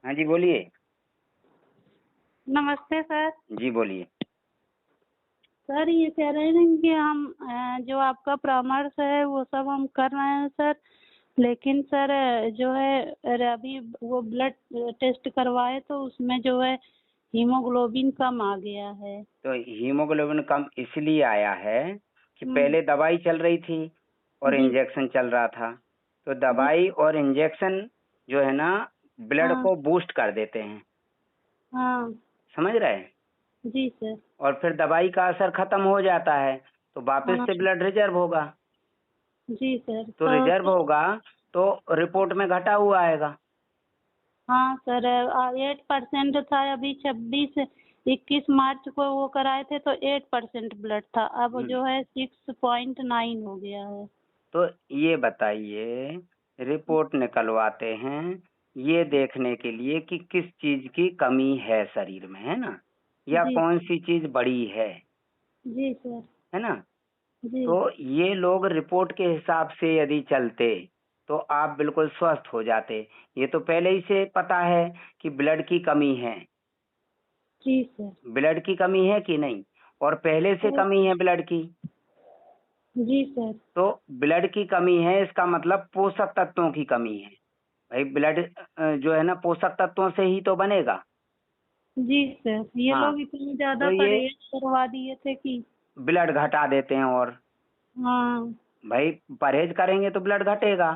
हाँ जी बोलिए। नमस्ते सर। जी बोलिए। सर ये कह रहे हैं कि हम जो आपका परामर्श है वो सब हम कर रहे हैं सर। लेकिन सर जो है अभी वो ब्लड टेस्ट करवाए तो उसमें जो है हीमोग्लोबिन कम आ गया है। तो हीमोग्लोबिन कम इसलिए आया है कि हम्म। पहले दवाई चल रही थी और जी। इंजेक्शन चल रहा था। तो जी। दवाई और इंजेक्शन जो है ना ब्लड हाँ। को बूस्ट कर देते हैं। हाँ। समझ रहे हैं। जी सर। और फिर दवाई का असर खत्म हो जाता है तो वापस हाँ। से ब्लड रिजर्व होगा। जी सर तो तो रिजर्व होगा तो रिपोर्ट में घटा हुआ आएगा। हाँ सर 8% था, अभी 21 मार्च को वो कराए थे तो 8% ब्लड था, अब हम्म। जो है 6.9 हो गया है। तो ये बताइए, रिपोर्ट निकलवाते हैं ये देखने के लिए कि किस चीज की कमी है शरीर में, है ना, या जी। कौन सी चीज बड़ी जी सर। है ना। जी। तो ये लोग रिपोर्ट के हिसाब से यदि चलते तो आप बिल्कुल स्वस्थ हो जाते। ये तो पहले ही से पता है कि ब्लड की कमी है। जी सर। ब्लड की कमी है कि नहीं, और पहले से तो कमी है ब्लड की। जी सर। तो ब्लड की कमी है इसका मतलब पोषक तत्वों की कमी है। भाई ब्लड जो है ना पोषक तत्वों से ही तो बनेगा। जी सर ये हाँ। लोग इतनी ज्यादा तो ये परहेज करवा दिए थे कि ब्लड घटा देते हैं। और हाँ। भाई परहेज करेंगे तो ब्लड घटेगा।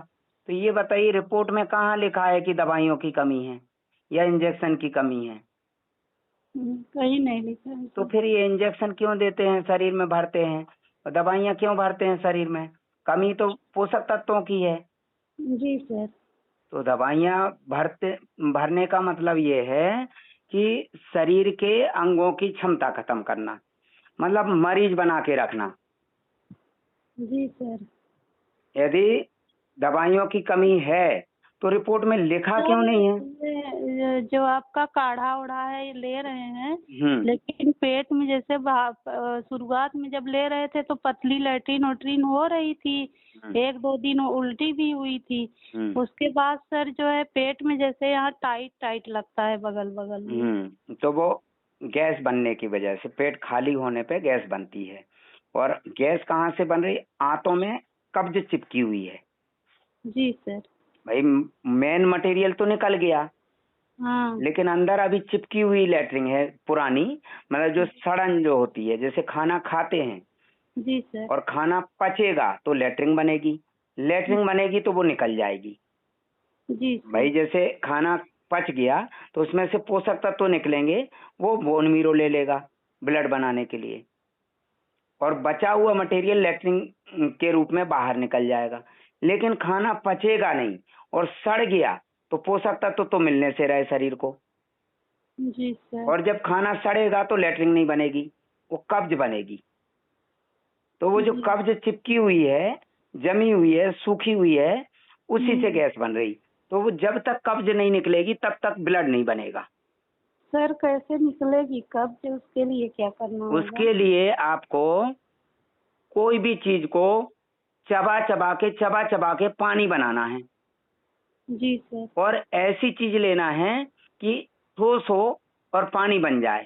तो ये बताइए रिपोर्ट में कहाँ लिखा है कि दवाइयों की कमी है या इंजेक्शन की कमी है। कहीं नहीं लिखा है तो सर। फिर ये इंजेक्शन क्यों देते हैं, शरीर में भरते हैं, और दवाइयाँ क्यों भरते हैं शरीर में। कमी तो पोषक तत्वों की है। जी सर। तो दवाइयाँ भरते भरने का मतलब ये है कि शरीर के अंगों की क्षमता खत्म करना, मतलब मरीज बना के रखना। जी सर। यदि दवाइयों की कमी है तो रिपोर्ट में लिखा क्यों सर नहीं है। ये जो आपका काढ़ा उढ़ा है ये ले रहे हैं, हम्म। लेकिन पेट में जैसे शुरुआत में जब ले रहे थे तो पतली लैट्रीन वैट्रीन हो रही थी, हम्म। 1 2 दिन उल्टी भी हुई थी। हम्म। उसके बाद सर जो है पेट में जैसे यहाँ टाइट टाइट लगता है बगल बगल में। तो वो गैस बनने की वजह से, पेट खाली होने पे गैस बनती है। और गैस कहाँ से बन रही, आंतों में कब्ज चिपकी हुई है। जी सर। भाई मेन मटेरियल तो निकल गया, हाँ। लेकिन अंदर अभी चिपकी हुई लेटरिन है पुरानी। मतलब जो सड़न जो होती है, जैसे खाना खाते हैं जी सर। और खाना पचेगा तो लेटरिन बनेगी, लेटरिन बनेगी तो वो निकल जाएगी। जी सर। भाई जैसे खाना पच गया तो उसमें से पोषक तत्व तो निकलेंगे, वो बोन मीरो ले लेगा ब्लड बनाने के लिए, और बचा हुआ मटेरियल लेटरिन के रूप में बाहर निकल जाएगा। लेकिन खाना पचेगा नहीं और सड़ गया तो पोषक तत्व तो मिलने से रहे शरीर को। जी सर। और जब खाना सड़ेगा तो लेटरिन नहीं बनेगी, वो कब्ज बनेगी। तो वो जो जी। कब्ज चिपकी हुई है, जमी हुई है, सूखी हुई है, उसी से हम्म। गैस बन रही। तो वो जब तक कब्ज नहीं निकलेगी तब तक ब्लड नहीं बनेगा। सर कैसे निकलेगी कब्ज, उसके लिए क्या करना होगा। उसके लिए आपको कोई भी चीज को चबा चबा के पानी बनाना है। जी सर। और ऐसी चीज लेना है कि ठोस हो और पानी बन जाए।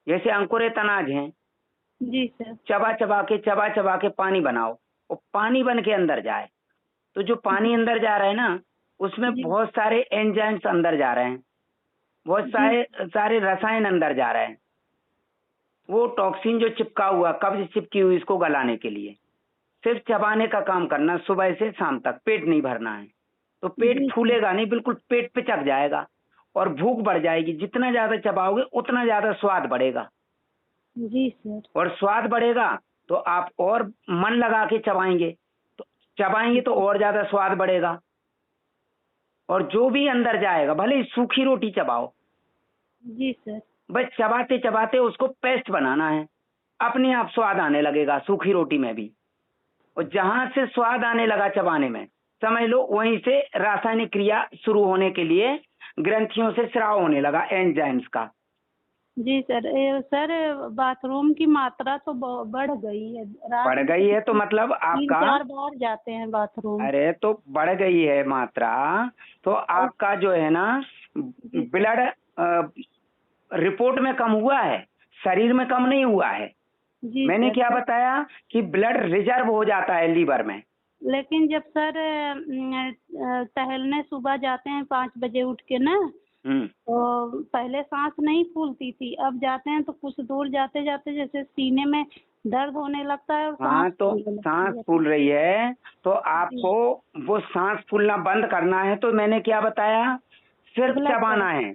जैसे अंकुरित अनाज हैं, जी सर। चबा चबा के पानी बनाओ, और पानी बन के अंदर जाए। तो जो पानी अंदर जा रहा है ना, उसमें जी। बहुत सारे एंजाइम्स अंदर जा रहे हैं, बहुत जी। सारे सारे रसायन अंदर जा रहे हैं। वो टॉक्सिन जो चिपका हुआ, कब्ज चिपकी हुई, इसको गलाने के लिए सिर्फ चबाने का काम करना, सुबह से शाम तक पेट नहीं भरना है। तो पेट जी सर। फूलेगा नहीं, बिल्कुल पेट पिचक जाएगा और भूख बढ़ जाएगी। जितना ज्यादा चबाओगे उतना ज्यादा स्वाद बढ़ेगा, जी सर। और स्वाद बढ़ेगा तो आप और मन लगा के चबाएंगे, तो चबाएंगे तो और ज्यादा स्वाद बढ़ेगा। और जो भी अंदर जाएगा, भले ही सूखी रोटी चबाओ, जी सर। बस चबाते चबाते उसको पेस्ट बनाना है, अपने आप स्वाद आने लगेगा सूखी रोटी में भी। और जहां से स्वाद आने लगा चबाने में, समझ लो वहीं से रासायनिक क्रिया शुरू होने के लिए ग्रंथियों से स्राव होने लगा एंजाइम्स का। जी सर सर बाथरूम की मात्रा तो बढ़ गई है, रात बढ़ में तो गई है तो मतलब तीन आपका, चार बार जाते हैं बाथरूम। अरे तो बढ़ गई है मात्रा, तो आपका जो है ना ब्लड रिपोर्ट में कम हुआ है, शरीर में कम नहीं हुआ है। जी मैंने सर। क्या बताया कि ब्लड रिजर्व हो जाता है लीवर में। लेकिन जब सर टहलने सुबह जाते हैं 5 बजे उठ के ना, तो पहले सांस नहीं फूलती थी, अब जाते हैं तो कुछ दूर जाते जाते जैसे सीने में दर्द होने लगता है और हाँ, सांस तो फूलने लगती सांस है। फूल रही है तो आपको वो सांस फूलना बंद करना है। तो मैंने क्या बताया, सिर्फ ब्लड चबाना है,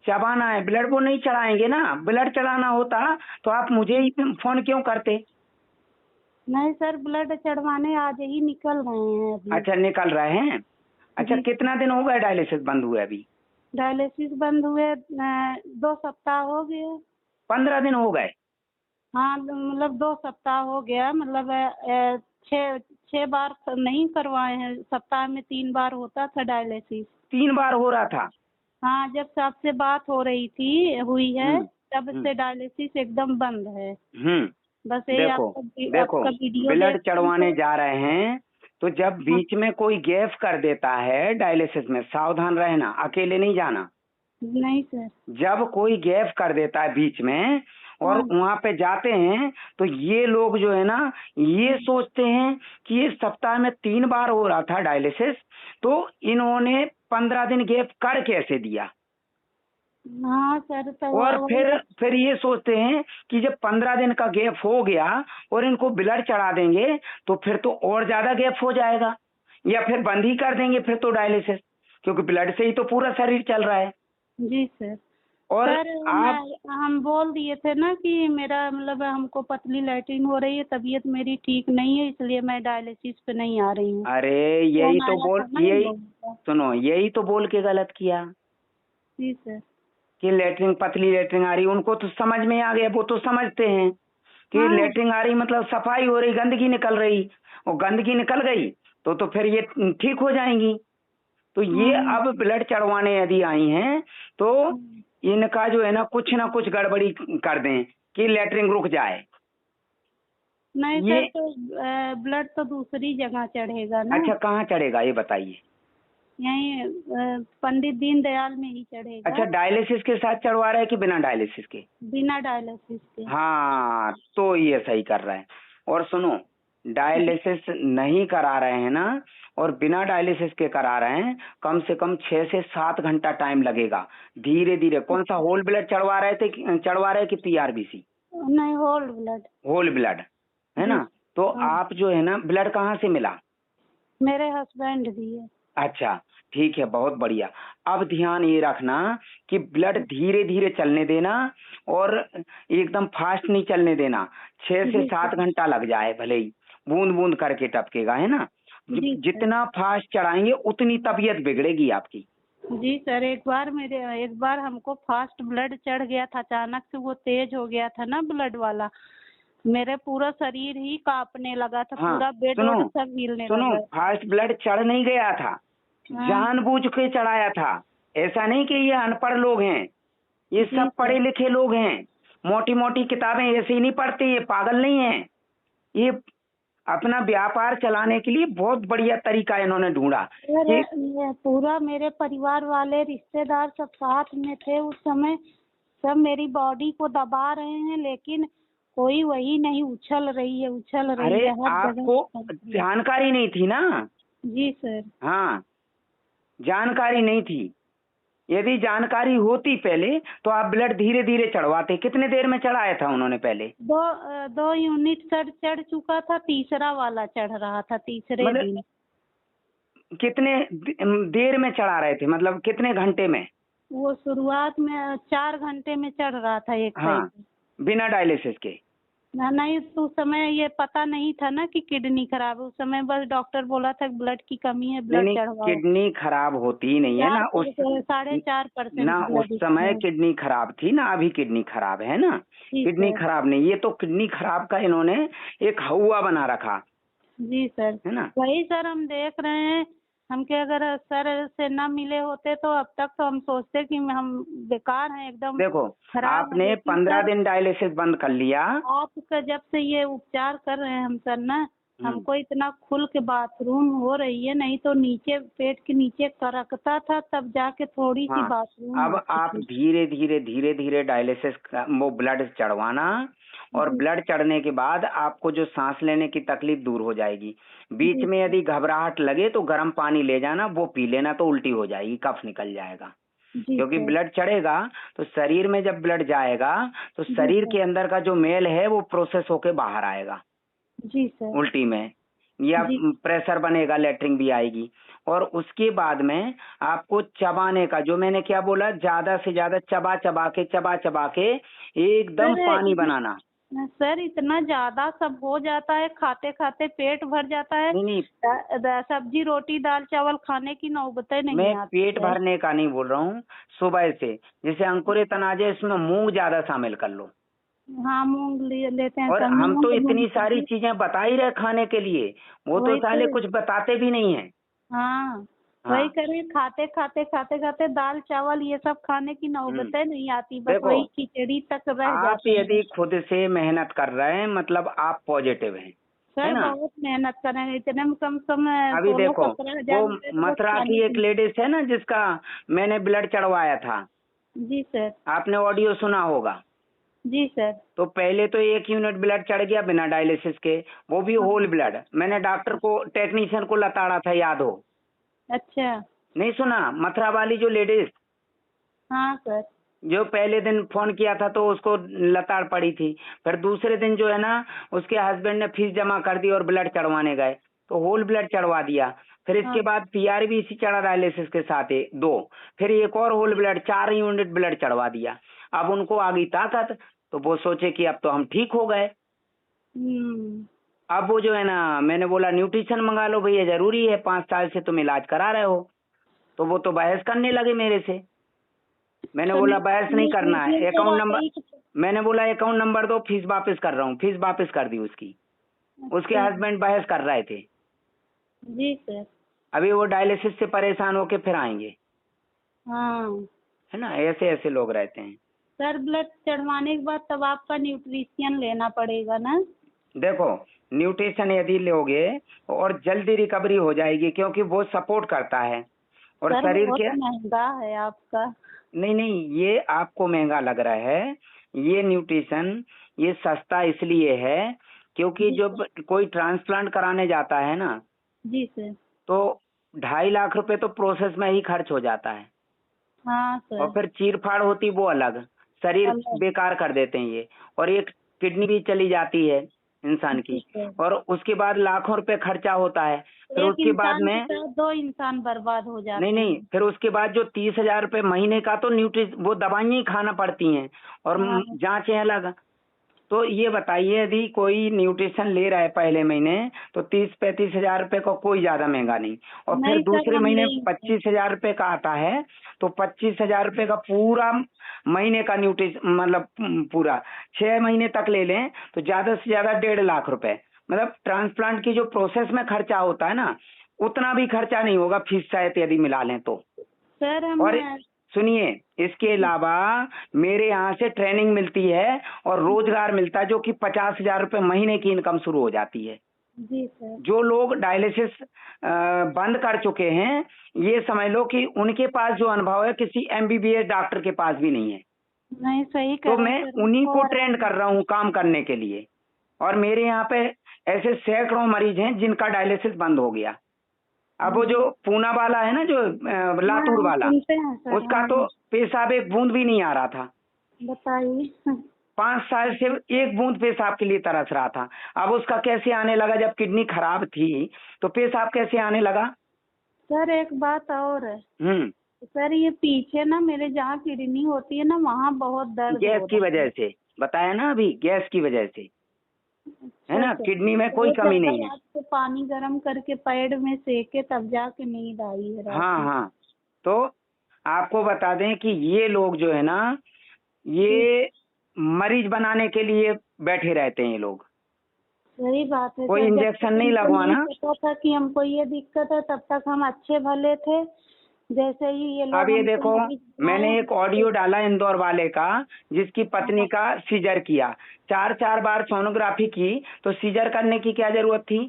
चबाना है। ब्लड वो नहीं चढ़ाएंगे ना, ब्लड चढ़ाना होता तो आप मुझे ही फोन क्यों करते। नहीं सर, ब्लड चढ़वाने आज ही निकल रहे हैं अभी। अच्छा, निकल रहे हैं। अच्छा, जी। कितना दिन हो गया डायलिसिस बंद हुए अभी। डायलिसिस बंद हुए 2 सप्ताह हो गए। 15 दिन हो गए। हाँ, मतलब 2 सप्ताह हो गया, मतलब 6 बार नहीं करवाए हैं, सप्ताह में 3 बार होता था डायलिसिस। 3 बार हो रहा था। हाँ, जब से आपसे बात हो रही थी हुई है तब हम्म। से डायलिसिस एकदम बंद है। हम्म। बस यही देखो देखो, आपका वीडियो ब्लड देखती हूँ चढ़वाने तो। जा रहे हैं तो जब बीच में कोई गैप कर देता है डायलिसिस में, सावधान रहना, अकेले नहीं जाना। नहीं सर। जब कोई गैप कर देता है बीच में और हाँ। वहां पे जाते हैं तो ये लोग जो है ना, ये सोचते हैं कि ये सप्ताह में 3 बार हो रहा था डायलिसिस, तो इन्होंने 15 दिन गैप कर कैसे दिया। हाँ सर, तो और वही फिर ये सोचते हैं कि जब 15 दिन का गैप हो गया और इनको ब्लड चढ़ा देंगे तो फिर तो और ज्यादा गैप हो जाएगा, या फिर बंद ही कर देंगे फिर तो डायलिसिस, क्योंकि ब्लड से ही तो पूरा शरीर चल रहा है। जी सर। और सर आप हम बोल दिए थे ना कि मेरा मतलब हमको पतली लैट्रिन हो रही है, तबीयत मेरी ठीक नहीं है, इसलिए मैं डायलिसिस पे नहीं आ रही हूँ। अरे फोन आया था ना इन यही लोगों का। सुनो, यही तो बोल के गलत किया जी सर। कि लेटरिन, पतली लेटरिन आ रही। उनको तो समझ में आ गया, वो तो समझते हैं कि हाँ। लेटरिन आ रही मतलब सफाई हो रही, गंदगी निकल रही, और गंदगी निकल गई तो फिर ये ठीक हो जाएंगी। तो ये हाँ। अब ब्लड चढ़वाने यदि आई हैं तो इनका जो है ना कुछ गड़बड़ी कर दें कि लेटरिन रुक जाए। नहीं ये सर, तो ब्लड तो दूसरी जगह चढ़ेगा ना। अच्छा, कहाँ चढ़ेगा ये बताइए। यहीं पंडित दीनदयाल में ही चढ़ेगा। अच्छा, डायलिसिस के साथ चढ़वा रहे हैं कि बिना डायलिसिस के। बिना डायलिसिस के। हाँ, तो ये सही कर रहे हैं। और सुनो, डायलिसिस नहीं करा रहे हैं ना, और बिना डायलिसिस के करा रहे हैं, कम से कम 6 से 7 घंटा टाइम लगेगा। धीरे धीरे। कौन सा होल ब्लड चढ़वा रहे कि पीआरबीसी। नहीं, होल ब्लड। होल ब्लड है ना। तो आप जो है ना, ब्लड कहाँ से मिला। मेरे हस्बैंड दिए। अच्छा, ठीक है, बहुत बढ़िया। अब ध्यान ये रखना कि ब्लड धीरे धीरे चलने देना और एकदम फास्ट नहीं चलने देना। 6 से 7 घंटा लग जाए, भले ही बूंद बूंद करके टपकेगा, है ना। जितना फास्ट चढ़ाएंगे उतनी तबीयत बिगड़ेगी आपकी। जी सर, एक बार हमको फास्ट ब्लड चढ़ गया था, अचानक से वो तेज हो गया था ना ब्लड वाला, मेरे पूरा शरीर ही कांपने लगा था। हाँ, पूरा बेड वोड सब हिलने लगा। फास्ट ब्लड चढ़ नहीं गया था, जानबूझ के चढ़ाया था। ऐसा नहीं कि ये अनपढ़ लोग हैं, ये सब पढ़े लिखे लोग हैं। मोटी मोटी किताबें ऐसे ही नहीं पढ़ते, ये पागल नहीं हैं। ये अपना व्यापार चलाने के लिए बहुत बढ़िया तरीका इन्होंने ढूंढा। पूरा मेरे परिवार वाले रिश्तेदार सब साथ में थे उस समय, सब मेरी बॉडी को दबा रहे हैं, लेकिन कोई वही नहीं, उछल रही है अरे, हर आपको जानकारी नहीं थी ना। जी सर। हाँ, जानकारी नहीं थी। यदि जानकारी होती पहले तो आप ब्लड धीरे धीरे चढ़वाते। कितने देर में चढ़ाया था उन्होंने पहले। 2 यूनिट सर चढ़ चुका था, तीसरा वाला चढ़ रहा था तीसरे दिन। कितने देर में चढ़ा रहे थे, मतलब कितने घंटे में। वो शुरुआत में 4 घंटे में चढ़ रहा था एक हाँ, बिना डायलिसिस के। नहीं, तो उस समय ये पता नहीं था ना कि किडनी खराब है, उस समय बस डॉक्टर बोला था ब्लड की कमी है, ब्लड चढ़वाओ। किडनी खराब होती नहीं है ना, 4.5% ना उस समय किडनी खराब थी ना, अभी किडनी खराब है ना। किडनी खराब नहीं, ये तो किडनी खराब का इन्होंने एक हवा बना रखा। जी सर, है ना। वही सर हम देख रहे हैं, हमके अगर सर से न मिले होते तो अब तक तो हम सोचते कि हम बेकार हैं एकदम। देखो, आपने 15 दिन डायलिसिस बंद कर लिया। आपका जब से ये उपचार कर रहे हैं हम सर ना, हमको इतना खुल के बाथरूम हो रही है, नहीं तो नीचे पेट के नीचे करकता था, तब जाके थोड़ी सी हाँ, बाथरूम अब होती आप थी। धीरे धीरे डायलिसिस का वो ब्लड चढ़वाना, और जी ब्लड चढ़ने के बाद आपको जो सांस लेने की तकलीफ दूर हो जाएगी। बीच जी में सर। यदि घबराहट लगे तो गर्म पानी ले जाना, वो पी लेना तो उल्टी हो जाएगी, कफ निकल जाएगा। जी क्योंकि सर। ब्लड चढ़ेगा तो शरीर में जब ब्लड जाएगा तो जी शरीर सर। के अंदर का जो मेल है वो प्रोसेस होके बाहर आएगा जी सर। उल्टी में, या जी प्रेशर बनेगा, लेटरिन भी आएगी। और उसके बाद में आपको चबाने का, जो मैंने क्या बोला, ज्यादा से ज्यादा चबा चबा के एकदम सर पानी बनाना। सर इतना ज्यादा सब हो जाता है, खाते खाते पेट भर जाता है। नहीं नहीं, सब्जी रोटी दाल चावल खाने की नौबतें नहीं मैं आती पेट सर। भरने का नहीं बोल रहा हूँ। सुबह से जैसे अंकुरित अनाज है, इसमें मूंग ज्यादा शामिल कर लो। हाँ मूंग लेते हैं और सर, हम तो मूंग इतनी सारी मूंगफली। चीजें बता ही रहे खाने के लिए, वो तो वही साले तो। कुछ बताते भी नहीं है। हाँ वही हाँ। करें, खाते खाते दाल चावल ये सब खाने की नौबतें नहीं आती, बस देखो, वही खिचड़ी तक रह आप जाते हैं। यदि खुद से मेहनत कर रहे हैं मतलब आप पॉजिटिव हैं, है सर ना। बहुत मेहनत कर रहे हैं, इतने में कम से कम अभी देखो, 16-17 हजार वो रुपए तो बस मथुरा खाने की एक की। लेडीज है ना जिसका मैंने ब्लड चढ़वाया था, जी सर। आपने ऑडियो सुना होगा। जी सर। तो पहले तो 1 यूनिट ब्लड चढ़ गया बिना डायलिसिस के, वो भी हाँ। Whole blood. मैंने डॉक्टर को, टेक्नीशियन को लताड़ा था, याद हो। अच्छा। नहीं सुना, मथुरा वाली जो लेडीज, हाँ सर। जो पहले दिन फोन किया था तो उसको लताड़ पड़ी थी, फिर दूसरे दिन जो है ना उसके हस्बैंड ने फीस जमा कर दी और ब्लड चढ़वाने गए तो होल ब्लड चढ़वा दिया। फिर हाँ इसके बाद पीआरबीसी चढ़ा डायलिसिस के साथ ही 2, फिर एक और होल ब्लड, 4 यूनिट ब्लड चढ़वा दिया। अब उनको आ गई ताकत, तो वो सोचे कि अब तो हम ठीक हो गए। अब वो जो है ना, मैंने बोला न्यूट्रिशन मंगा लो भैया, जरूरी है, 5 साल से तुम इलाज करा रहे हो। तो वो तो बहस करने लगे मेरे से। मैंने तो बोला बहस नहीं करना है, न्यूट्रिशन अकाउंट आप नंबर, ही। मैंने बोला अकाउंट नंबर दो, फीस वापस कर रहा हूँ, फीस वापस कर दी उसकी। उसके अच्छा। हस्बैंड बहस कर रहे थे। जी सर। अभी वो डायलिसिस से परेशान होके फिर आएंगे, हाँ है ना, ऐसे ऐसे लोग रहते हैं। सर, ब्लड चढ़वाने के बाद तब आपका न्यूट्रिशन लेना पड़ेगा ना। देखो, न्यूट्रिशन यदि लोगे और जल्दी रिकवरी हो जाएगी, क्योंकि वो सपोर्ट करता है और सर शरीर बहुत के। महंगा है आपका। नहीं नहीं, ये आपको महंगा लग रहा है। ये न्यूट्रिशन ये सस्ता इसलिए है क्योंकि जी जब कोई ट्रांसप्लांट कराने जाता है ना, जी सर। तो 2.5 लाख रुपए तो प्रोसेस में ही खर्च हो जाता है। हाँ और सर। फिर चीर फाड़ होती वो अलग, शरीर अलग। बेकार कर देते हैं ये। और एक किडनी भी चली जाती है इंसान जी की, सर। और उसके बाद लाखों रुपए खर्चा होता है। फिर एक उसके बाद इंसान के में, साथ 2 इंसान बर्बाद हो नहीं जाते नहीं, हैं। फिर उसके बाद जो 30,000 रुपए महीने का तो वो दवाइयाँ ही खाना पड़ती हैं, और हाँ जांचें अलग। तो ये बताइए, यदि कोई न्यूट्रिशन ले रहा है पहले महीने तो 30-35 हजार रुपए का कोई ज्यादा महंगा नहीं, और फिर नहीं सर, दूसरे हम महीने लेंगे। 25,000 रुपए का आता है। तो 25,000 रुपए का पूरा महीने का न्यूट्रिशन, मतलब पूरा 6 महीने तक ले लें तो ज्यादा से ज्यादा 1.5 लाख रुपए। मतलब ट्रांसप्लांट की जो प्रोसेस में खर्चा होता है ना, उतना भी खर्चा नहीं होगा फीस सहित यदि मिला लें तो। सर हम। और सुनिए, इसके अलावा मेरे यहाँ से ट्रेनिंग मिलती है और रोजगार मिलता है, जो कि 50,000 रुपए महीने की इनकम शुरू हो जाती है। जी सर। जो लोग डायलिसिस बंद कर चुके हैं, ये समझ लो कि उनके पास जो अनुभव है किसी एमबीबीएस डॉक्टर के पास भी नहीं है। नहीं सही तो कह रहे मैं हैं सर, उन्हीं हमको को ट्रेंड आराम। कर रहा हूँ काम करने के लिए। और मेरे यहाँ पे ऐसे सैकड़ों मरीज हैं जिनका डायलिसिस बंद हो गया। अब वो जो पूना वाला है ना, जो लातूर हाँ वाला, सुनते हैं सर। उसका हाँ तो पेशाब एक बूंद भी नहीं आ रहा था। बताइए। 5 साल से एक बूंद पेशाब के लिए तरस रहा था। अब उसका कैसे आने लगा, जब किडनी खराब थी तो पेशाब कैसे आने लगा। सर एक बात और है। हम्म सर ये पीछे ना मेरे जहाँ किडनी होती है ना, वहाँ बहुत दर्द गैस हो की रहा है। वजह से, बताया ना अभी, गैस की वजह से, है अच्छा ना, सर। किडनी में कोई वो कमी नहीं है। रात को पानी गर्म करके पैर में सेके तब जाके नींद आई है रात हाँ में। हाँ, तो आपको बता दें कि ये लोग जो है ना, जी, ये मरीज बनाने के लिए बैठे रहते हैं ये लोग। सही बात है कोई सर, जब इंजेक्शन तक नहीं हमको नहीं लगवाना। पता था कि हमको ये दिक्कत है तब तक हम अच्छे भले थे। जैसे ही ये अब लोग ये हमको देखो, मरीज बनाए मैंने एक ऑडियो डाला इंदौर वाले का, जिसकी पत्नी हाँ, का सीजर किया, 4 बार सोनोग्राफी की, तो सीजर करने की क्या जरूरत थी।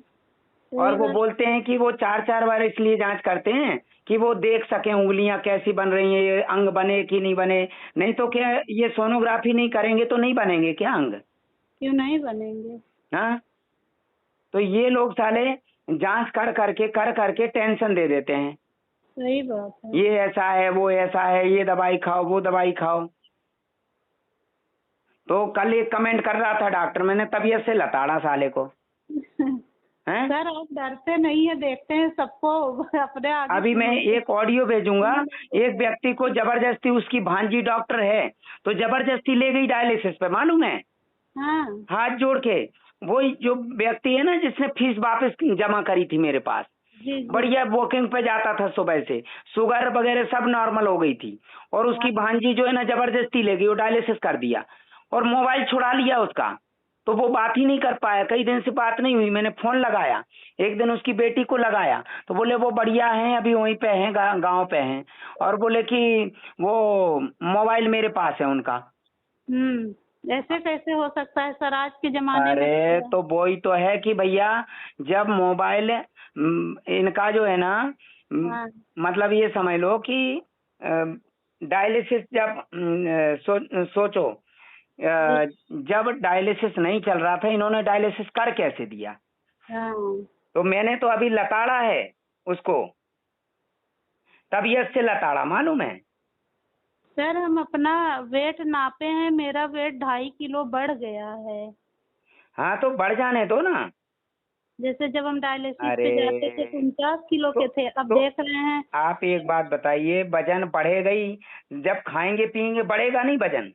और सही वो बात। बोलते हैं कि वो 4-4 बार इसलिए जांच करते हैं कि वो देख सकें उंगलियां कैसी बन रही हैं, ये अंग बने कि नहीं बने। नहीं तो क्या ये सोनोग्राफी नहीं करेंगे तो नहीं बनेंगे क्या अंग? क्यों नहीं बनेंगे? हाँ, तो ये लोग साले जांच कर करके टेंशन दे देते हैं। सही बात है। ये ऐसा है, वो ऐसा है, ये दवाई खाओ, वो दवाई खाओ। तो कल एक कमेंट कर रहा था डॉक्टर, मैंने तबीयत से लताड़ा साले को। हैं? सर आप डरते नहीं है, देखते हैं सबको अपने आगे अभी मैं सुनोगे। एक ऑडियो भेजूंगा। एक व्यक्ति को जबरदस्ती, उसकी भांजी डॉक्टर है तो जबरदस्ती ले गई डायलिसिस पे, मालूम है, हाँ हाथ जोड़ के। वो जो व्यक्ति है ना जिसने फीस वापस जमा करी थी मेरे पास, जी जी। बढ़िया वॉकिंग पे जाता था सुबह से, शुगर वगैरह सब नॉर्मल हो गई थी, और उसकी भांजी जो है ना जबरदस्ती ले गई, वो डायलिसिस कर दिया और मोबाइल छुड़ा लिया उसका। तो वो बात ही नहीं कर पाया, कई दिन से बात नहीं हुई। मैंने फोन लगाया, एक दिन उसकी बेटी को लगाया तो बोले वो बढ़िया हैं, अभी वहीं पे हैं, गांव पे हैं, और बोले कि वो मोबाइल मेरे पास है उनका। ऐसे कैसे हो सकता है सर, आज के जमाने में अरे तो वही तो है कि भैया, जब मोबाइल इनका जो है ना, हाँ मतलब ये समझ लो कि डायलिसिस जब सोचो, जी। जब डायलिसिस नहीं चल रहा था, इन्होंने डायलिसिस कर कैसे दिया? हाँ तो मैंने तो अभी लताड़ा है उसको, तबीयत से लताड़ा, मालूम है। सर हम अपना वेट नापे हैं, मेरा वेट 2.5 किलो बढ़ गया है। हाँ तो बढ़ जाने दो ना। जैसे जब हम डायलिसिस पे जाते थे अरे 49 किलो तो के थे, अब तो देख रहे हैं। आप एक बात बताइए, वजन बढ़ेगा ही जब खाएंगे पिएंगे, बढ़ेगा नहीं वजन?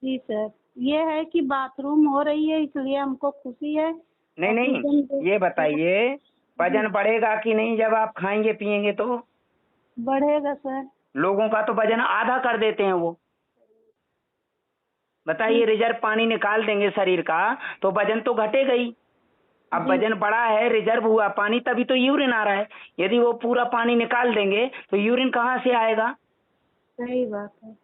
जी सर, ये है कि बाथरूम हो रही है इसलिए हमको खुशी है। नहीं नहीं, ऑक्सीजन ये बताइए, जी वजन बढ़ेगा कि नहीं जब आप खाएंगे पिएंगे तो? बढ़ेगा सर। लोगों का तो वजन आधा कर देते हैं वो। जी बताइए, रिजर्व पानी निकाल देंगे शरीर का तो वजन तो घटेगा ही। अब जी वजन बढ़ा है, रिजर्व हुआ पानी, तभी तो यूरिन आ रहा है। यदि वो पूरा पानी निकाल देंगे तो यूरिन कहाँ से आएगा? सही बात है।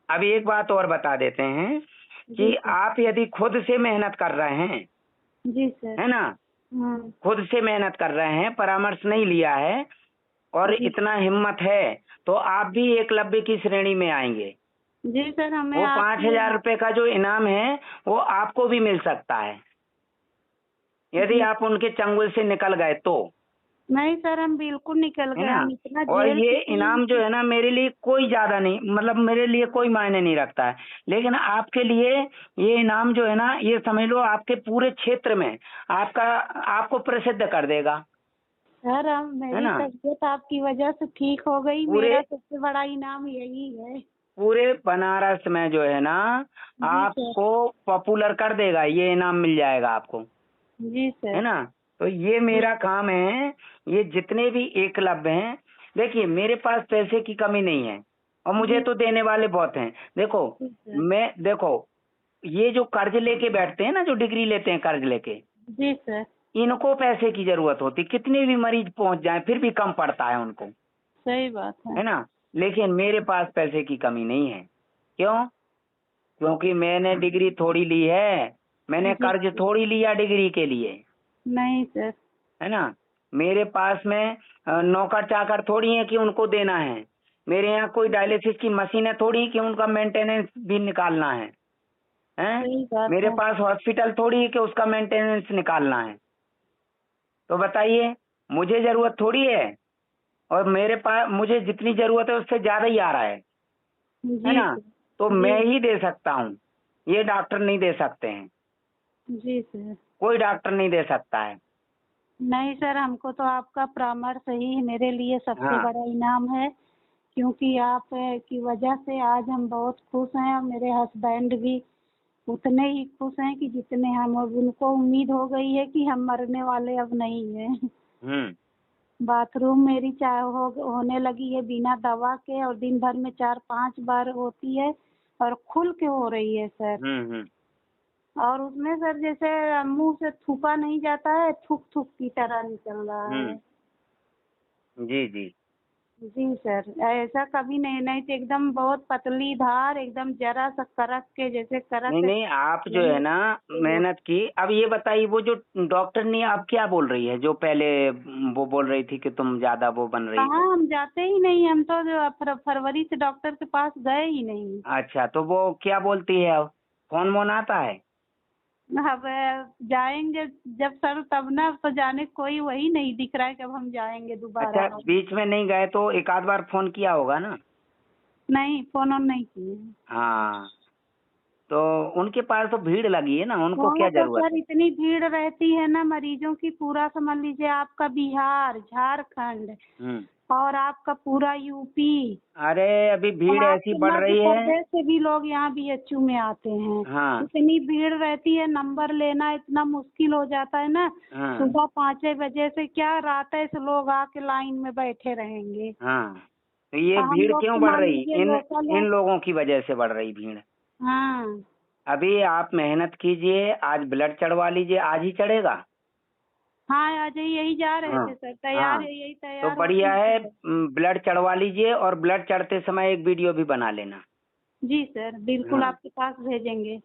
अब एक बात और बता देते हैं जी कि सर। आप यदि खुद से मेहनत कर रहे हैं, जी सर। है ना, खुद से मेहनत कर रहे हैं, परामर्श नहीं लिया है, और जी इतना हिम्मत है, तो आप भी एकलव्य की श्रेणी में आएंगे। जी सर, हमें वो आपकी 5,000 रुपए का जो इनाम है वो आपको भी मिल सकता है, यदि जी आप उनके चंगुल से निकल गए तो, नहीं सर, हम बिल्कुल निकल है गए, ना। हम इतना और झेल ये चुके हैं इनाम जो कि है ना, मेरे लिए कोई ज्यादा नहीं, मतलब मेरे लिए कोई मायने नहीं रखता है, लेकिन आपके लिए ये इनाम जो है ना, ये समझ लो आपके पूरे क्षेत्र में आपका, आपको प्रसिद्ध कर देगा, सर हम है मेरी ना। तबीयत आपकी वजह से ठीक हो गई, पूरे मेरा सबसे बड़ा इनाम यही है। पूरे बनारस में जो है ना, जी सर। आपको पॉपुलर कर देगा, ये इनाम मिल जाएगा आपको, जी है सर। ना। तो ये जी मेरा काम है। ये जितने भी एकलव्य हैं, देखिए मेरे पास पैसे की कमी नहीं है, और मुझे जी तो देने वाले बहुत हैं। देखो, जी सर। मैं देखो, ये जो कर्ज लेके बैठते हैं ना, जो डिग्री लेते हैं कर्ज लेके, जी सर। इनको पैसे की जरूरत होती, कितने भी मरीज पहुंच जाए फिर भी कम पड़ता है उनको, सही बात है। है ना। लेकिन मेरे पास पैसे की कमी नहीं है। क्यों? क्योंकि मैंने डिग्री थोड़ी ली है, मैंने जी कर्ज सर। थोड़ी लिया डिग्री के लिए, नहीं सर। है ना। मेरे पास में नौकर चाकर थोड़ी है कि उनको देना है। मेरे यहाँ कोई डायलिसिस की मशीन है थोड़ी कि उनका मेंटेनेंस भी निकालना है। सही बात मेरे है। पास हॉस्पिटल थोड़ी है कि उसका मेंटेनेंस निकालना है। तो बताइए, मुझे जरूरत थोड़ी है, और मेरे पास मुझे जितनी जरूरत है उससे ज्यादा ही आ रहा है जी ना। सर। तो जी मैं ही दे सकता हूँ, ये डॉक्टर नहीं दे सकते हैं, जी सर। कोई डॉक्टर नहीं दे सकता है। नहीं सर, हमको तो आपका परामर्श ही मेरे लिए सबसे हाँ बड़ा इनाम है, क्योंकि आप की वजह से आज हम बहुत खुश हैं, और मेरे हस्बैंड भी उतने ही खुश हैं कि जितने हम, अब उनको उम्मीद हो गई है कि हम मरने वाले अब नहीं हैं। हम्म बाथरूम मेरी चाहे होने लगी है बिना दवा के, और दिन भर में 4-5 बार होती है, और खुल के हो रही है सर। हम्म। और उसमें सर जैसे मुंह से थूका नहीं जाता है, थूक थूक की तरह निकल रहा है। जी जी। जी सर, ऐसा कभी नहीं, नहीं तो एकदम बहुत पतली धार, एकदम जरा सा करक के जैसे करक नहीं नहीं, आप जो है ना मेहनत की। अब ये बताइए, वो जो डॉक्टर ने अब क्या बोल रही है, जो पहले वो बोल रही थी कि तुम ज्यादा वो बन रही कहाँ, हो? हम जाते ही नहीं, हम तो जो फरवरी से डॉक्टर के पास गए ही नहीं। अच्छा, तो वो क्या बोलती है अब? फोन वोन आता है? अब जाएंगे जब सर तब ना, तो जाने कोई वही नहीं दिख रहा है कि अब हम जाएंगे अच्छा, दोबारा। बीच में नहीं गए तो एक आध बार फोन किया होगा ना? नहीं, फोन ऑन नहीं किए। हाँ, तो उनके पास तो भीड़ लगी है ना, उनको वहाँ क्या तो जरूरत सर है? इतनी भीड़ रहती है ना मरीजों की, पूरा समझ लीजिए आपका बिहार, झारखंड हम्म। और आपका पूरा यूपी, अरे अभी और भीड़ ऐसी आपके बढ़ मध्य रही है। प्रदेश से भी लोग यहाँ बीएचयू में आते हैं। हाँ इतनी भीड़ रहती है, नंबर लेना इतना मुश्किल हो जाता है ना। हाँ सुबह 5 बजे से क्या, रात से लोग आके लाइन में बैठे रहेंगे। हाँ, तो ये हम भीड़ लोग क्यों तो बढ़ मान रही? लीजिए इन लोकल इन है। लोगों की वजह से बढ़ रही भीड़। हाँ अभी आप मेहनत कीजिए, आज ब्लड चढ़वा लीजिए, आज ही चढ़ेगा। हाँ, आज यही जा रहे हाँ थे सर, तैयार हाँ, है, यही तो तैयार बढ़िया होके है। निकले। ब्लड चढ़वा लीजिए, और ब्लड चढ़ते समय एक वीडियो भी बना लेना। जी सर, बिल्कुल हाँ, आपके पास भेजेंगे।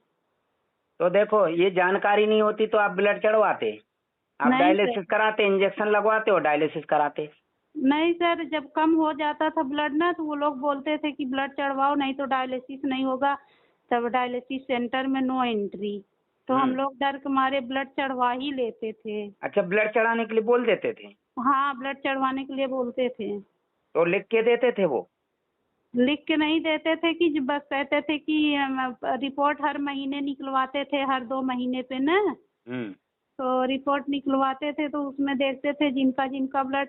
तो देखो, ये जानकारी नहीं होती तो आप ब्लड चढ़वाते, आप नहीं सर, डायलिसिस कराते, इंजेक्शन लगवाते और डायलिसिस कराते। नहीं सर, जब कम हो जाता था ब्लड ना, तो वो लोग बोलते थे कि ब्लड चढ़वाओ, नहीं तो डायलिसिस नहीं होगा। तब डायलिसिस सेंटर में नो एंट्री, तो हम हम्म। लोग डर के मारे ब्लड चढ़वा ही लेते थे। अच्छा, ब्लड चढ़ाने के लिए बोल देते थे? हाँ, ब्लड चढ़वाने के लिए बोलते थे। तो लिख के देते थे वो? लिख के नहीं देते थे, कि बस कहते थे कि रिपोर्ट हर महीने निकलवाते थे, हर 2 महीने पे ना। हम्म। तो रिपोर्ट निकलवाते थे, तो उसमें देखते थे जिनका जिनका ब्लड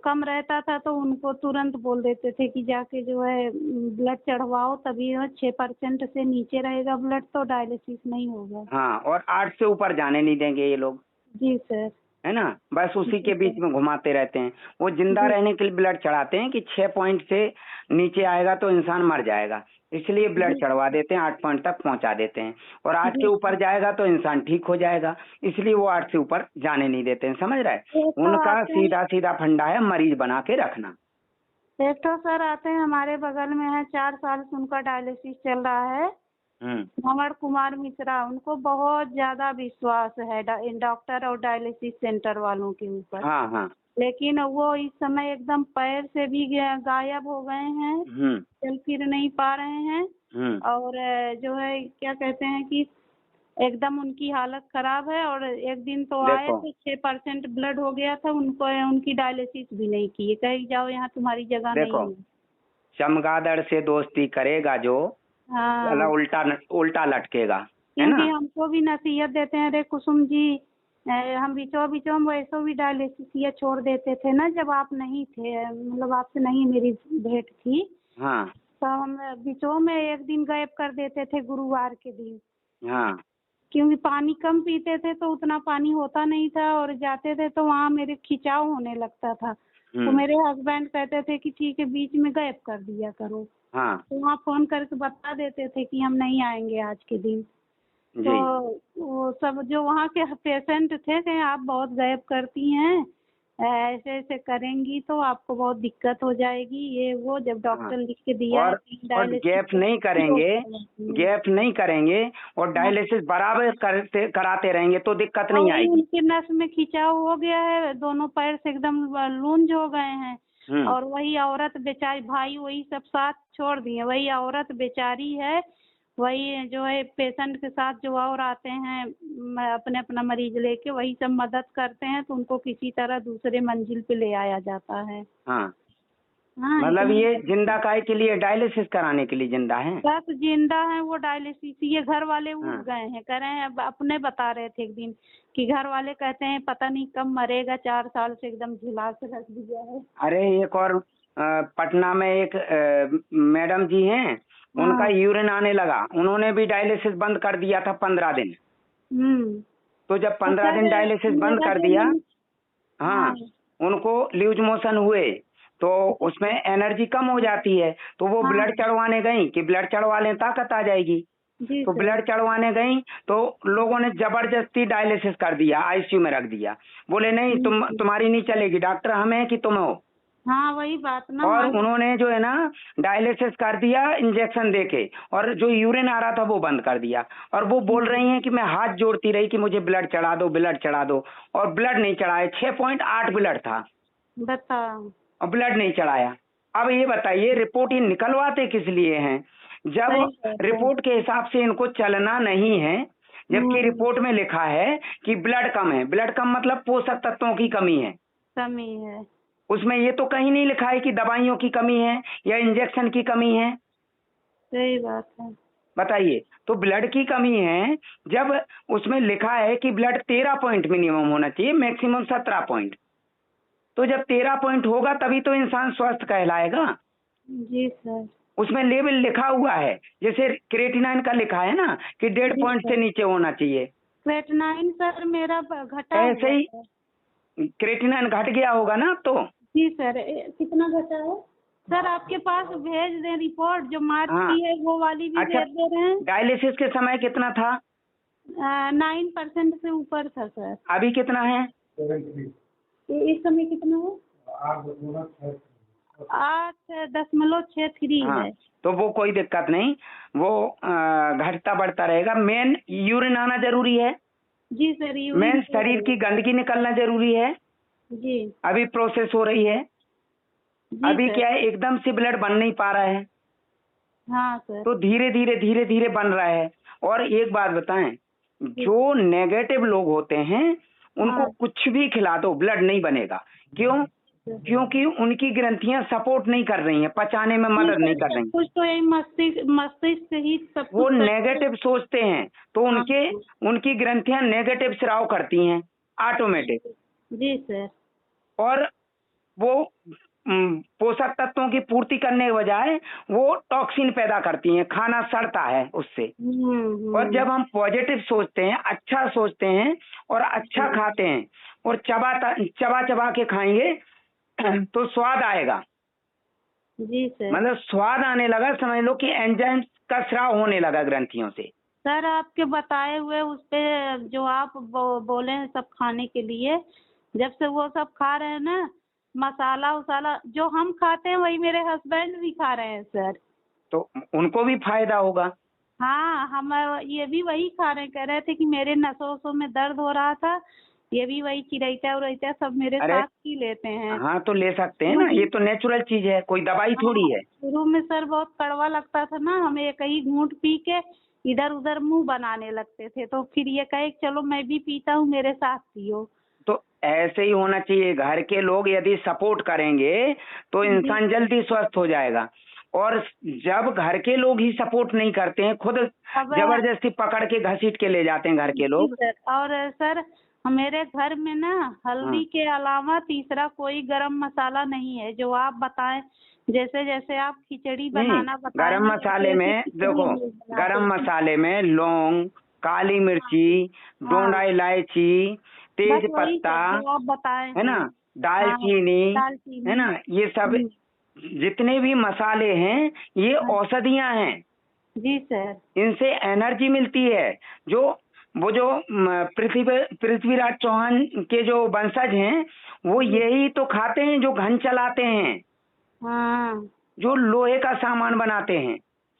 कम रहता था, तो उनको तुरंत बोल देते थे कि जाके जो है ब्लड चढ़वाओ, तभी 6% से नीचे रहेगा ब्लड तो डायलिसिस नहीं होगा। हाँ, और 8 से ऊपर जाने नहीं देंगे ये लोग, जी सर। है ना? बस उसी जी के सर। बीच में घुमाते रहते हैं। वो जिंदा जी। रहने के लिए ब्लड चढ़ाते हैं कि 6 पॉइंट से नीचे आएगा तो इंसान मर जाएगा, इसलिए ब्लड जी। चढ़वा देते हैं, 8 पॉइंट तक पहुंचा देते हैं। और 8 के जी ऊपर सर। जाएगा तो इंसान ठीक हो जाएगा, इसलिए वो 8 से ऊपर जाने नहीं देते हैं। समझ रहा है? एक तो उनका आते हैं, सीधा सीधा फंडा है, मरीज बना के रखना। एक तो सर आते हैं, हमारे बगल में है, 4 साल से उनका डायलिसिस चल रहा है, हम्म। भंवर कुमार मिश्रा। उनको बहुत ज्यादा विश्वास है डॉक्टर और डायलिसिस सेंटर वालों के ऊपर। हाँ हाँ। लेकिन वो इस समय एकदम पैर से भी गायब हो गए हैं, हम्म चल फिर नहीं पा रहे हैं। हम्म। और जो है क्या कहते हैं कि एकदम उनकी हालत खराब है। और एक दिन तो आए देखो, थे, 6% ब्लड हो गया था उनको, उनकी डायलिसिस भी नहीं की, कहीं जाओ यहाँ तुम्हारी जगह देखो, नहीं है। चमगादड़ से दोस्ती करेगा जो, साला हाँ, उल्टा उल्टा लटकेगा, है क्योंकि ना? हमको भी नसीहत देते हैं, अरे कुसुम जी, हम बीचों बीचों में वैसे भी डायलिसिस ये छोड़ देते थे ना, जब आप नहीं थे, मतलब आपसे नहीं मेरी भेंट थी, हाँ तो हम बीचों में एक दिन गायब कर देते थे, गुरुवार के दिन। हाँ। क्योंकि पानी कम पीते थे, तो उतना पानी होता नहीं था, और जाते थे तो वहाँ मेरे खिंचाव होने लगता था। तो हम्म। मेरे हस्बैंड कहते थे कि ठीक है, बीच में गायब कर दिया करो। हाँ तो वहाँ फोन करके बता देते थे कि हम नहीं आएंगे आज के दिन। तो जी। वो सब जो वहाँ के पेशेंट थे, कहे आप बहुत गायब करती हैं, ऐसे ऐसे करेंगी तो आपको बहुत दिक्कत हो जाएगी, ये वो। जब हाँ, डॉक्टर लिख के दिया है और कि और डायलिसिस गैप नहीं करेंगे, है। गैप नहीं करेंगे, और हाँ, डायलिसिस बराबर करते कराते रहेंगे तो दिक्कत और नहीं वही आएगी। उनके नस में खिंचाव हो गया है, दोनों पैर से एकदम लूंज हो गए हैं। हम्म। और वही औरत बेचारी, भाई वही सब साथ छोड़ दिए, वही औरत बेचारी है, वही जो है पेशेंट के साथ जो और आते हैं, अपने अपना मरीज लेके, वही सब मदद करते हैं, तो उनको किसी तरह दूसरे मंजिल पे ले आया जाता है। हाँ, हाँ, मतलब इतना ये जिंदा काय के लिए, डायलिसिस कराने के लिए जिंदा है। बस जिंदा है वो डायलिसिस। ये घर वाले उठ हाँ। गए हैं, कह रहे हैं, अब अपने बता रहे थे एक दिन कि घर वाले कहते हैं पता नहीं कब मरेगा, 4 साल से एकदम झुला के रख दिया है। अरे एक और पटना में एक मैडम जी हैं, उनका हाँ। यूरिन आने लगा, उन्होंने भी डायलिसिस बंद कर दिया था 15 दिन। हम्म। तो जब तो 15 दिन सर डायलिसिस बंद मेरा कर जो दिया, मन। हाँ, हाँ। उनको लूज मोशन हुए, तो जी उसमें सर। एनर्जी कम हो जाती है, तो वो हाँ। ब्लड चढ़वाने गई कि ब्लड चढ़वा लें ताकत आ जाएगी। जी तो सर। ब्लड चढ़वाने गई तो लोगों ने जबरदस्ती डायलिसिस कर दिया, आईसीयू में रख दिया। बोले नहीं, जी सर। तुम्हारी नहीं चलेगी, डॉक्टर हम हैं कि तुम हो। हाँ वही बात ना। और हम उन्होंने जो है ना डायलिसिस कर दिया इंजेक्शन देके, और जो यूरिन आ रहा था वो बंद कर दिया। और वो बोल रही हैं कि मैं हाथ जोड़ती रही कि मुझे ब्लड चढ़ा दो, ब्लड चढ़ा दो, और ब्लड नहीं चढ़ाया। 6.8 ब्लड था बताओ। और ब्लड नहीं चढ़ाया। अब ये बताइए रिपोर्ट ये निकलवाते किस लिए हैं, जब सही बात है। रिपोर्ट के हिसाब से इनको चलना नहीं है। जबकि हम्म, रिपोर्ट में लिखा है कि ब्लड कम है। ब्लड कम मतलब पोषक तत्वों की कमी है। कमी है। उसमें ये तो कहीं नहीं लिखा है कि दवाइयों की कमी है या इंजेक्शन की कमी है। सही बात है। बताइए, तो ब्लड की कमी है जब उसमें लिखा है कि ब्लड 13 पॉइंट मिनिमम होना चाहिए, मैक्सिमम 17 पॉइंट। तो जब 13 पॉइंट होगा तभी तो इंसान स्वस्थ कहलाएगा। जी सर। उसमें लेवल लिखा हुआ है, जैसे क्रेटिनाइन का लिखा है ना कि 1.5 जी पॉइंट सर। से नीचे होना चाहिए। क्रेटनाइन सर मेरा घटा ऐसे हुआ ही है। क्रेटिनाइन घट गया होगा ना अब तो। जी सर। कितना घटा है सर? आपके पास भेज दें रिपोर्ट जो मार्च हाँ, की है, वो वाली भी अच्छा, भेज दे रहे हैं। डायलिसिस के समय कितना था? 9% से ऊपर था सर। अभी कितना है? इस समय कितना है? 8.63 हाँ, है। तो वो कोई दिक्कत नहीं, वो घटता बढ़ता रहेगा। मेन यूरिन आना जरूरी है। जी सर। यूरिन मेन शरीर की गंदगी निकलना जरूरी है। जी। अभी प्रोसेस हो रही है। जी अभी सर। क्या है, एकदम से ब्लड बन नहीं पा रहा है, हाँ सर। तो धीरे धीरे बन रहा है। और एक बात बताएं, जो नेगेटिव लोग होते हैं उनको हाँ कुछ भी खिला दो ब्लड नहीं बनेगा। क्यों? सर। क्योंकि उनकी ग्रंथियां सपोर्ट नहीं कर रही हैं, पचाने में जी मदद नहीं सर, कर सब रही। कुछ तो यही मस्तिष्क मस्तिष्क ही सब वो कुछ करते हैं। नेगेटिव सोचते हैं तो हाँ उनकी ग्रंथियां नेगेटिव स्राव करती हैं ऑटोमेटिक। जी सर। और वो पोषक तत्वों की पूर्ति करने के बजाय वो टॉक्सिन पैदा करती हैं, खाना सड़ता है उससे। और जब हम पॉजिटिव सोचते हैं, अच्छा सोचते हैं और अच्छा खाते हैं और चबा चबा के खाएंगे तो स्वाद आएगा। जी सर। मतलब स्वाद आने लगा, समझ लो कि एंजाइम का स्राव होने लगा ग्रंथियों से। सर आपके बताए हुए उस पे जो आप बोले हैं सब खाने के लिए, जब से वो सब खा रहे हैं ना, मसाला उसाला जो हम खाते हैं वही मेरे हस्बैंड भी खा रहे हैं सर। तो उनको भी फायदा होगा। हाँ हम ये भी वही खा रहे हैं। कह रहे थे कि मेरे नसों वसों में दर्द हो रहा था, ये भी वही चिरैता उरैता सब मेरे अरे साथ ही लेते हैं। हाँ, तो ले सकते हैं शुरू ना, ये तो नेचुरल चीज है, कोई दवाई थोड़ी हाँ, है। शुरू में सर बहुत कड़वा लगता था ना, हमें एक ही घूंट पी के इधर उधर मुंह बनाने लगते थे, तो फिर ये कहे कि चलो मैं भी पीता हूँ, मेरे साथ पियो। तो ऐसे ही होना चाहिए, घर के लोग यदि सपोर्ट करेंगे तो जी इंसान जल्दी स्वस्थ हो जाएगा। और जब घर के लोग ही सपोर्ट नहीं करते हैं, खुद अब जबरदस्ती पकड़ के घसीट के ले जाते हैं घर के जी लोग। सर। और सर मेरे घर में ना हाँ, हल्दी के अलावा तीसरा कोई गरम मसाला नहीं है, जो आप बताएं। जैसे जैसे आप खिचड़ी नहीं, बनाना गरम बताएंगे मसाले वैसे वैसे में खिचड़ी देखो, हम लोग बनाते गरम हैं। मसाले में लौंग, काली मिर्ची, हाँ डोंडा इलायची, बस तेज वही पत्ता, सब जो आप बताए है ना, हैं। हाँ दालचीनी, है दालचीनी। ना, ये सब जितने भी मसाले हैं ये हाँ औषधियां हैं। जी सर। इनसे एनर्जी मिलती है। जो वो जो पृथ्वीराज चौहान के जो वंशज हैं वो जी यही तो खाते हैं, जो घन चलाते हैं, हाँ जो लोहे का सामान बनाते हैं।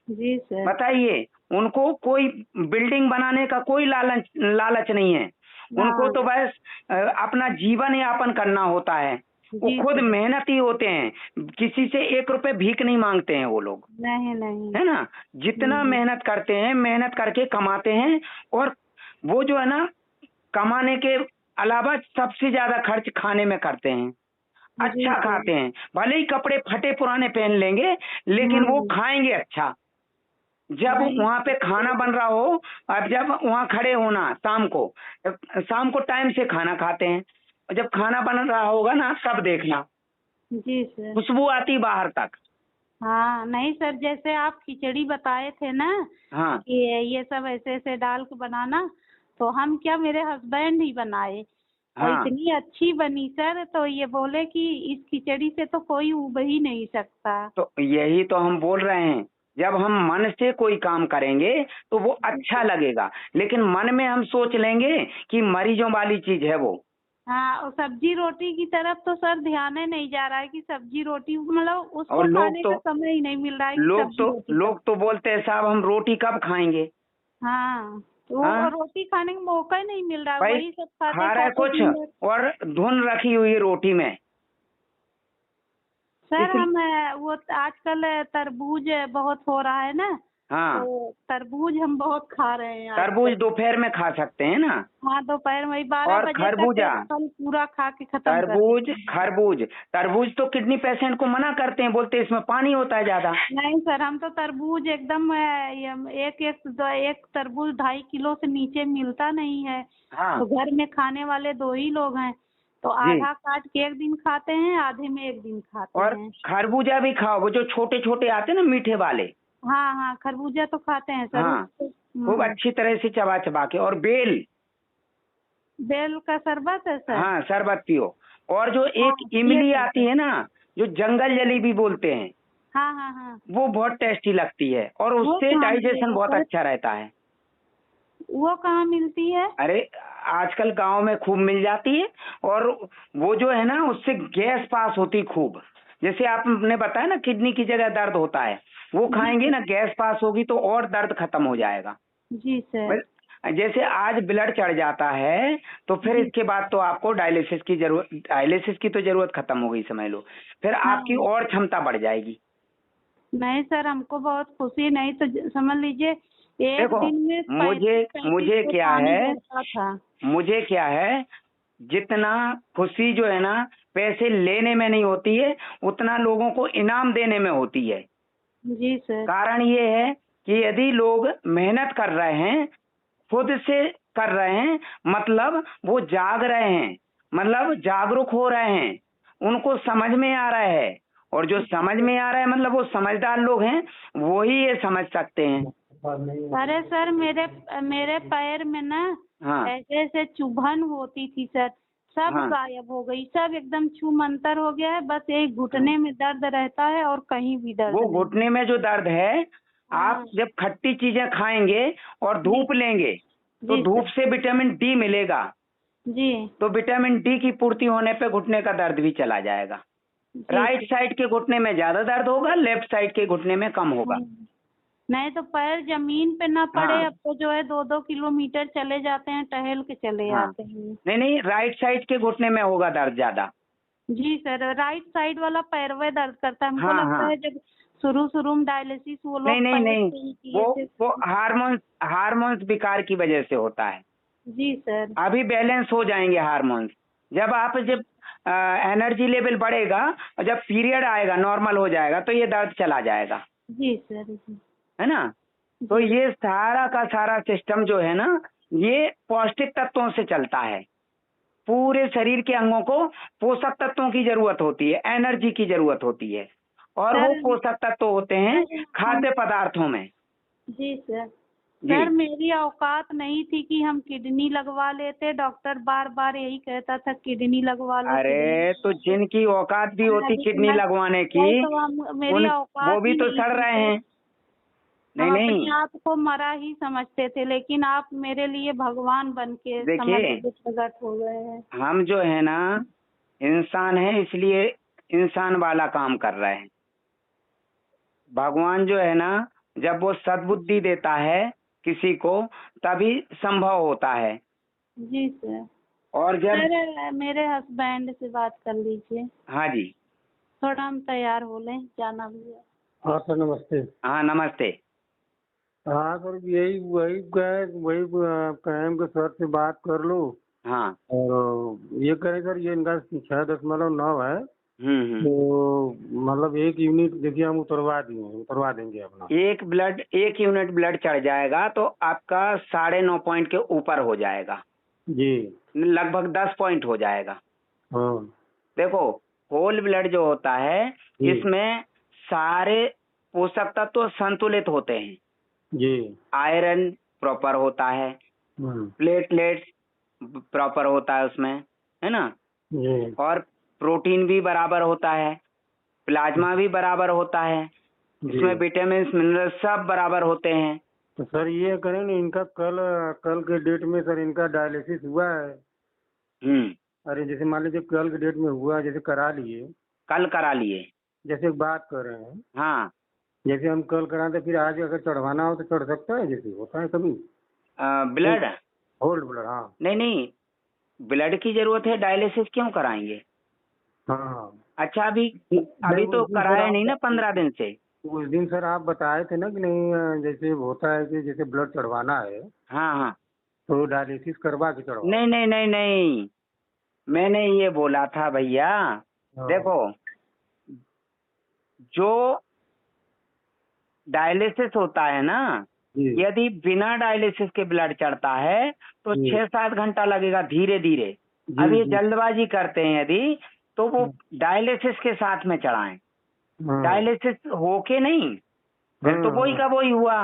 जी सर। बताइए, उनको कोई बिल्डिंग बनाने का कोई लालच नहीं है। उनको हाँ तो बस अपना जीवन यापन करना होता है। वो जी खुद सर। मेहनती होते हैं, किसी से 1 रुपए भीख नहीं मांगते हैं वो लोग, नहीं नहीं। है ना। जितना मेहनत करते हैं, मेहनत करके कमाते हैं। और वो जो है ना, कमाने के अलावा सबसे ज्यादा खर्च खाने में करते हैं। जी अच्छा सर। खाते हैं, भले ही कपड़े फटे पुराने पहन लेंगे लेकिन वो खाएंगे अच्छा। जब नहीं वहां पे खाना बन रहा हो, अब जब वहां खड़े होना, शाम को टाइम से खाना खाते हैं, और जब खाना बन रहा होगा ना तब देखना जी सर। खुशबू आती बाहर तक। हाँ नहीं सर, जैसे आप खिचड़ी बताए थे ना हाँ कि ये सब ऐसे ऐसे डाल के बनाना, तो हम क्या मेरे हस्बैंड ही बनाए और हाँ, इतनी अच्छी बनी सर, तो ये बोले कि इस खिचड़ी से तो कोई उब ही नहीं सकता। तो यही तो हम बोल रहे हैं, जब हम मन से कोई काम करेंगे तो वो अच्छा लगेगा। लेकिन मन में हम सोच लेंगे कि मरीजों वाली चीज है वो, हाँ, और सब्जी रोटी की तरफ तो सर ध्यान ही नहीं जा रहा है कि सब्जी रोटी मतलब उसको और खाने का समय ही नहीं मिल रहा है कि सब्जी रोटी का। लोग तो बोलते हैं साहब हम रोटी कब खाएंगे। हाँ, तो वो हाँ रोटी खाने का मौका ही नहीं मिल रहा है, भाई, वही सब खाते खा रहा है खाते कुछ दिन भर। और धुन रखी हुई है रोटी में। सर इस हम वो आजकल तरबूज बहुत हो रहा है ना, हाँ, तो तरबूज हम बहुत खा रहे हैं तरबूज आजकल। दोपहर में खा सकते हैं ना। हाँ, दोपहर में 12 और बजे तक खरबूजा, फल पूरा खा के खत्म कर तरबूज देते हैं। खरबूज, तरबूज तो किडनी पेशेंट को मना करते हैं, बोलते हैं इसमें पानी होता है ज्यादा। नहीं सर, हम तो तरबूज एकदम एक तरबूज 2.5 किलो से नीचे मिलता नहीं है। हाँ तो घर में खाने वाले 2 ही लोग हैं, तो जी। आधा काट के एक दिन खाते हैं, आधे में एक दिन खाते और हैं। खरबूजा भी खाओ, वो जो छोटे छोटे आते हैं ना मीठे वाले। हाँ हाँ, खरबूजा तो खाते हैं सर हाँ, उसको। खूब अच्छी तरह से चबा चबा के। और बेल, बेल का शरबत है सर। हाँ शरबत पियो। और जो हाँ, एक ये इमली तो आती सर। है ना, जो जंगल जलेबी बोलते हैं, हाँ हाँ हाँ। वो बहुत टेस्टी लगती है और वो उससे कहाँ डाइजेशन मिलेगा बहुत सर? अच्छा रहता है। वो कहाँ मिलती है? अरे आजकल गांव में खूब मिल जाती है। और वो जो है ना, उससे गैस पास होती खूब। जैसे आपने बताया ना किडनी की जगह दर्द होता है, वो जी खाएंगे सर। ना, गैस पास होगी तो और दर्द खत्म हो जाएगा। जी सर। जैसे आज ब्लड चढ़ जाता है तो फिर जी। इसके बाद तो आपको डायलिसिस की जरूरत, डायलिसिस की तो जरूरत खत्म हो गई समझ लो। फिर आपकी हाँ, और क्षमता बढ़ जाएगी। नहीं सर, हमको बहुत खुशी, नहीं तो समझ लीजिए एक देखो, दिन में मुझे 35-35 मुझे तो क्या पानी है, गिरता था। मुझे क्या है, जितना खुशी जो है ना पैसे लेने में नहीं होती है, उतना लोगों को इनाम देने में होती है। जी सर। कारण ये है कि यदि लोग मेहनत कर रहे हैं, खुद से कर रहे हैं, मतलब वो जाग रहे हैं, मतलब जागरूक हो रहे हैं, उनको समझ में आ रहा है। और जो समझ में आ रहा है मतलब वो समझदार लोग हैं, वो ही ये समझ सकते हैं। अरे सर, मेरे मेरे पैर में ना हाँ ऐसे ऐसे चुभन होती थी सर, सब हाँ गायब हो गई, सब एकदम छूमंतर हो गया है, बस एक हाँ। घुटने में दर्द रहता है और कहीं भी दर्द वो नहीं। घुटने में जो दर्द है, आप हाँ। जब खट्टी चीजें खाएंगे और जी। धूप लेंगे तो जी धूप सर। से विटामिन डी मिलेगा। जी। तो विटामिन डी की पूर्ति होने पे घुटने का दर्द भी चला जाएगा। जी राइट सर। साइड के घुटने में ज्यादा दर्द होगा, लेफ्ट साइड के घुटने में कम होगा। नहीं तो पैर जमीन पे ना पड़े, हाँ अब तो जो है 2-2 किलोमीटर चले जाते हैं, टहल के चले हाँ, आते हैं। नहीं नहीं, राइट साइड के घुटने में होगा दर्द ज्यादा। जी सर, राइट साइड वाला पैरवे दर्द करता है, हमको हाँ लगता हाँ, है जब शुरू में डायलिसिस वो नहीं लोग नहीं पैर नहीं, से ही किए वो थे। वो हार्मोन्स हार्मोन्स विकार की वजह से होता है। जी सर। अभी बैलेंस हो जाएंगे हार्मोन्स। जब एनर्जी लेवल बढ़ेगा और जब पीरियड आएगा नॉर्मल हो जाएगा तो ये दर्द चला जाएगा, जी सर। जी। है ना। तो जी। ये सारा का सारा सिस्टम जो है ना, ये पौष्टिक तत्वों से चलता है। पूरे शरीर के अंगों को पोषक तत्वों की जरूरत होती है, एनर्जी की जरूरत होती है। और वो सर पोषक तत्व होते हैं हम। खाद्य पदार्थों में। जी सर। जी। सर मेरी औकात नहीं थी कि हम किडनी लगवा लेते, डॉक्टर बार बार यही कहता था किडनी लगवा लो, किडनी अरे तो लगवा लो। जिनकी औकात भी होती अभी किडनी मैं लगवाने वही की, तो, मेरी उन वो औकात भी ही तो नहीं सड़ थी रहे सर। हैं। नहीं हम अपने नहीं, आप को मरा ही समझते थे, लेकिन आप मेरे लिए भगवान बन के समझ देखिए, लीजिए प्रकट हो गए हैं। हम जो है ना इंसान है, इसलिए इंसान वाला काम कर रहे हैं। भगवान जो है ना, जब वो सद्बुद्धि देता है किसी को तभी संभव होता है। जी सर। और जब, सर मेरे हस्बैंड से बात कर लीजिए, हाँ जी, थोड़ा हम तैयार हो लें, जाना भी है। हाँ सर नमस्ते। हाँ नमस्ते। हाँ सर यही वही कहें कि सर से बात कर लो। हाँ। और ये करें सर, ये इनका 6.9 है। हम्म। तो मतलब 1 यूनिट देखिए हम उतरवा देंगे अपना। एक यूनिट ब्लड चढ़ जाएगा तो आपका 9.5 पॉइंट के ऊपर हो जाएगा, जी। लगभग 10 पॉइंट हो जाएगा। हाँ देखो, होल ब्लड जो होता है जी। इसमें सारे पोषक तत्व संतुलित होते हैं। जी। आयरन प्रॉपर होता है, प्लेटलेट्स प्रॉपर होता है उसमें, है ना। जी। और प्रोटीन भी बराबर होता है, प्लाज्मा भी बराबर होता है, जी। इसमें विटामिन मिनरल सब बराबर होते हैं। तो सर ये करें ना, इनका कल कल के डेट में सर इनका डायलिसिस हुआ है। हम्म। अरे जैसे मान लीजिए कल के डेट में हुआ, जैसे करा लिए, कल करा लिए। जैसे एक बात कर रहे हैं, हाँ। जैसे हम कल कराते फिर आज अगर चढ़वाना हो तो चढ़ सकता है, जैसे होता है कभी ब्लड? Hold blood. हाँ नहीं नहीं, ब्लड की जरूरत है, डायलिसिस क्यों कराएंगे? हाँ। अच्छा, अभी नहीं अभी तो उस दिन सर कराया नहीं ना आप 15 दिन से। उस दिन सर आप बताए थे ना कि नहीं, जैसे होता है कि जैसे ब्लड चढ़वाना है हाँ हाँ। तो डायलिसिस करवा के चढ़वाओ। नहीं नहीं नहीं नहीं, मैंने ये बोला था भैया, हाँ देखो, जो डायलिसिस होता है ना, जी यदि बिना डायलिसिस के ब्लड चढ़ता है तो जी 6-7 घंटा लगेगा, धीरे धीरे। जी अब ये जी। जल्दबाजी करते हैं यदि, तो वो डायलिसिस के साथ में चढ़ाएं। हाँ डायलिसिस होके नहीं, फिर तो वही हाँ। का वही हुआ।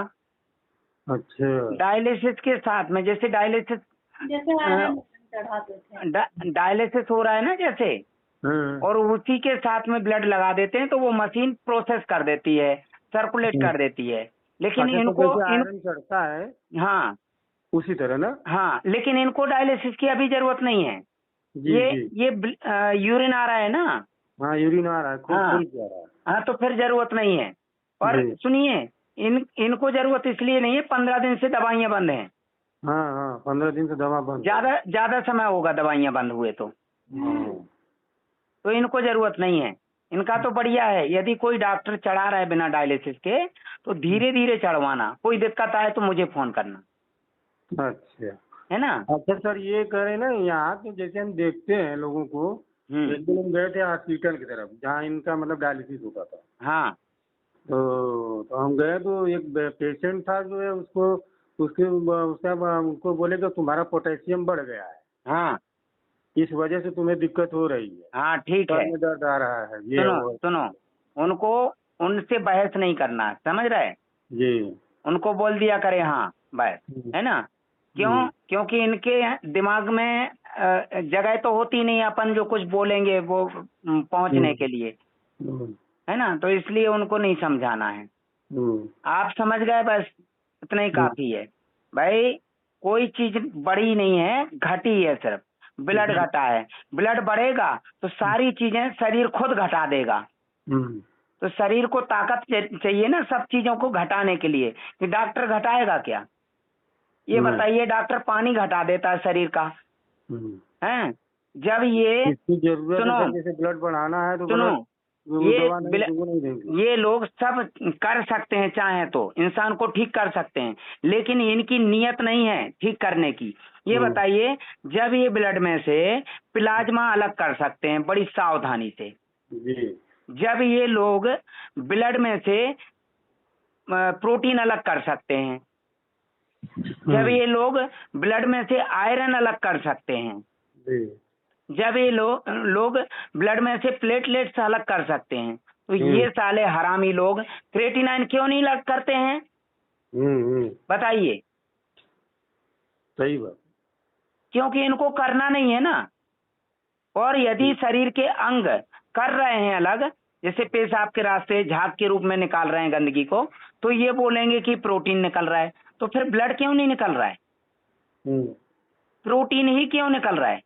अच्छा। डायलिसिस के साथ में, जैसे डायलिसिस जैसे आयरन चढ़ाते थे। डायलिसिस हो रहा है ना जैसे, हाँ और उसी के साथ में ब्लड लगा देते हैं तो वो मशीन प्रोसेस कर देती है, सर्कुलेट कर देती है। लेकिन अच्छा, तो इनको जैसे आयरन चढ़ता है हाँ उसी तरह ना। हाँ, लेकिन इनको डायलिसिस की अभी जरूरत नहीं है। जी ये जी। ये यूरिन आ रहा है ना। हाँ यूरिन आ रहा है, खूब हाँ फुल जा रहा है। हाँ, तो फिर जरूरत नहीं है। और जी। सुनिए, इनको जरूरत इसलिए नहीं है, 15 दिन से दवाइयाँ बंद हैं। हाँ हाँ, 15 दिन से दवा बंद है। ज्यादा ज्यादा समय होगा दवाइयाँ बंद हुए हाँ। तो इनको जरूरत नहीं है। इनका तो बढ़िया है, यदि कोई डॉक्टर चढ़ा रहा है बिना डायलिसिस के तो धीरे धीरे चढ़वाना। कोई दिक्कत आए तो मुझे फोन करना, अच्छा है ना। अच्छा सर, ये कह रहे ना यहाँ के जैसे हम देखते हैं लोगों को, एक दिन हम गए थे हॉस्पिटल की तरफ जहाँ इनका मतलब डायलिसिस होता था। हाँ तो हम गए तो एक पेशेंट था जो है उसको उनको बोले कि तुम्हारा पोटेशियम बढ़ गया है, हाँ इस वजह से तुम्हें दिक्कत हो रही है, हाँ, ठीक सर है। में दर्द आ रहा है, ये है सुनो वो है। सुनो, उनको उनसे बहस नहीं करना, समझ रहे। जी। उनको बोल दिया करे हाँ बस, है ना। क्यों? क्योंकि इनके दिमाग में जगह तो होती नहीं अपन जो कुछ बोलेंगे वो पहुंचने के लिए, हम्म, है ना। तो इसलिए उनको नहीं समझाना है। हम्म, आप समझ गए, बस इतना ही काफी है भाई। कोई चीज बड़ी नहीं है, घटी है सिर्फ। ब्लड घटा है, ब्लड बढ़ेगा तो सारी चीजें शरीर खुद घटा देगा। हम्म, तो शरीर को ताकत चाहिए ना सब चीजों को घटाने के लिए, कि डॉक्टर घटाएगा क्या? ये हम्म, बताइए, डॉक्टर पानी घटा देता है शरीर का, हम्म। है? जब ये इसकी जरूरत है सुनो सर, जैसे ब्लड बढ़ाना है तो सुनो, ब्लड वो ये दवा नहीं तो वो नहीं देंगे। ये लोग सब कर सकते हैं, चाहे तो इंसान को ठीक कर सकते हैं, लेकिन इनकी नीयत नहीं है ठीक करने की। ये बताइए, जब ये ब्लड में से प्लाज्मा अलग कर सकते हैं बड़ी सावधानी से, जी। जब ये लोग ब्लड में से प्रोटीन अलग कर सकते हैं, जब ये लोग ब्लड में से आयरन अलग कर सकते हैं, जी। जब ये लोग ब्लड में से प्लेटलेट्स अलग कर सकते हैं, तो ये साले हरामी लोग क्रेटिनाइन क्यों नहीं अलग करते हैं? बताइए। सही बात। क्योंकि इनको करना नहीं है ना। और यदि शरीर के अंग कर रहे हैं अलग, जैसे पेशाब के रास्ते झाग के रूप में निकाल रहे हैं गंदगी को, तो ये बोलेंगे कि प्रोटीन निकल रहा है। तो फिर ब्लड क्यों नहीं निकल रहा है? प्रोटीन ही क्यों निकल रहा है?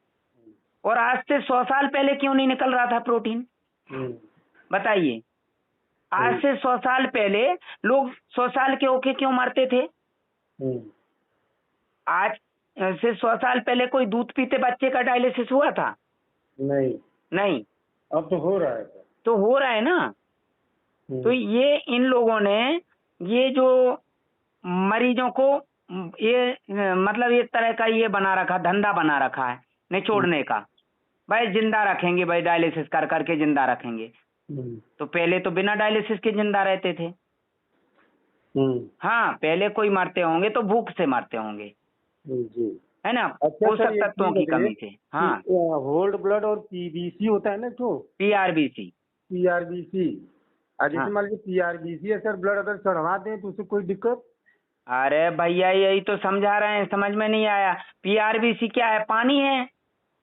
और आज से 100 साल पहले क्यों नहीं निकल रहा था प्रोटीन? बताइए। आज से 100 साल पहले लोग 100 साल के होके क्यों मरते थे? आज से 100 साल पहले कोई दूध पीते बच्चे का डायलिसिस हुआ था? नहीं। नहीं। अब तो हो रहा है सर। तो हो रहा है ना। तो ये इन लोगों ने ये जो मरीजों को ये मतलब एक तरह का ये बना रखा, धंधा बना रखा है निचोड़ने का। भाई जिंदा रखेंगे, भाई डायलिसिस कर करके जिंदा रखेंगे। तो पहले तो बिना डायलिसिस के जिंदा रहते थे। हाँ, पहले कोई मरते होंगे तो भूख से मरते होंगे, जी। है ना, अच्छा सर, पोषक तत्वों की कमी से। हाँ, होल्ड ब्लड और पीबीसी होता है ना, तो PRBC। पीआरबीसी। जैसे हाँ। मान लीजिए पीआरबीसी है सर, ब्लड अगर चढ़वा दें तो उससे कोई दिक्कत? अरे भैया यही तो समझा रहे हैं, समझ में नहीं आया। PRBC क्या है? पानी है,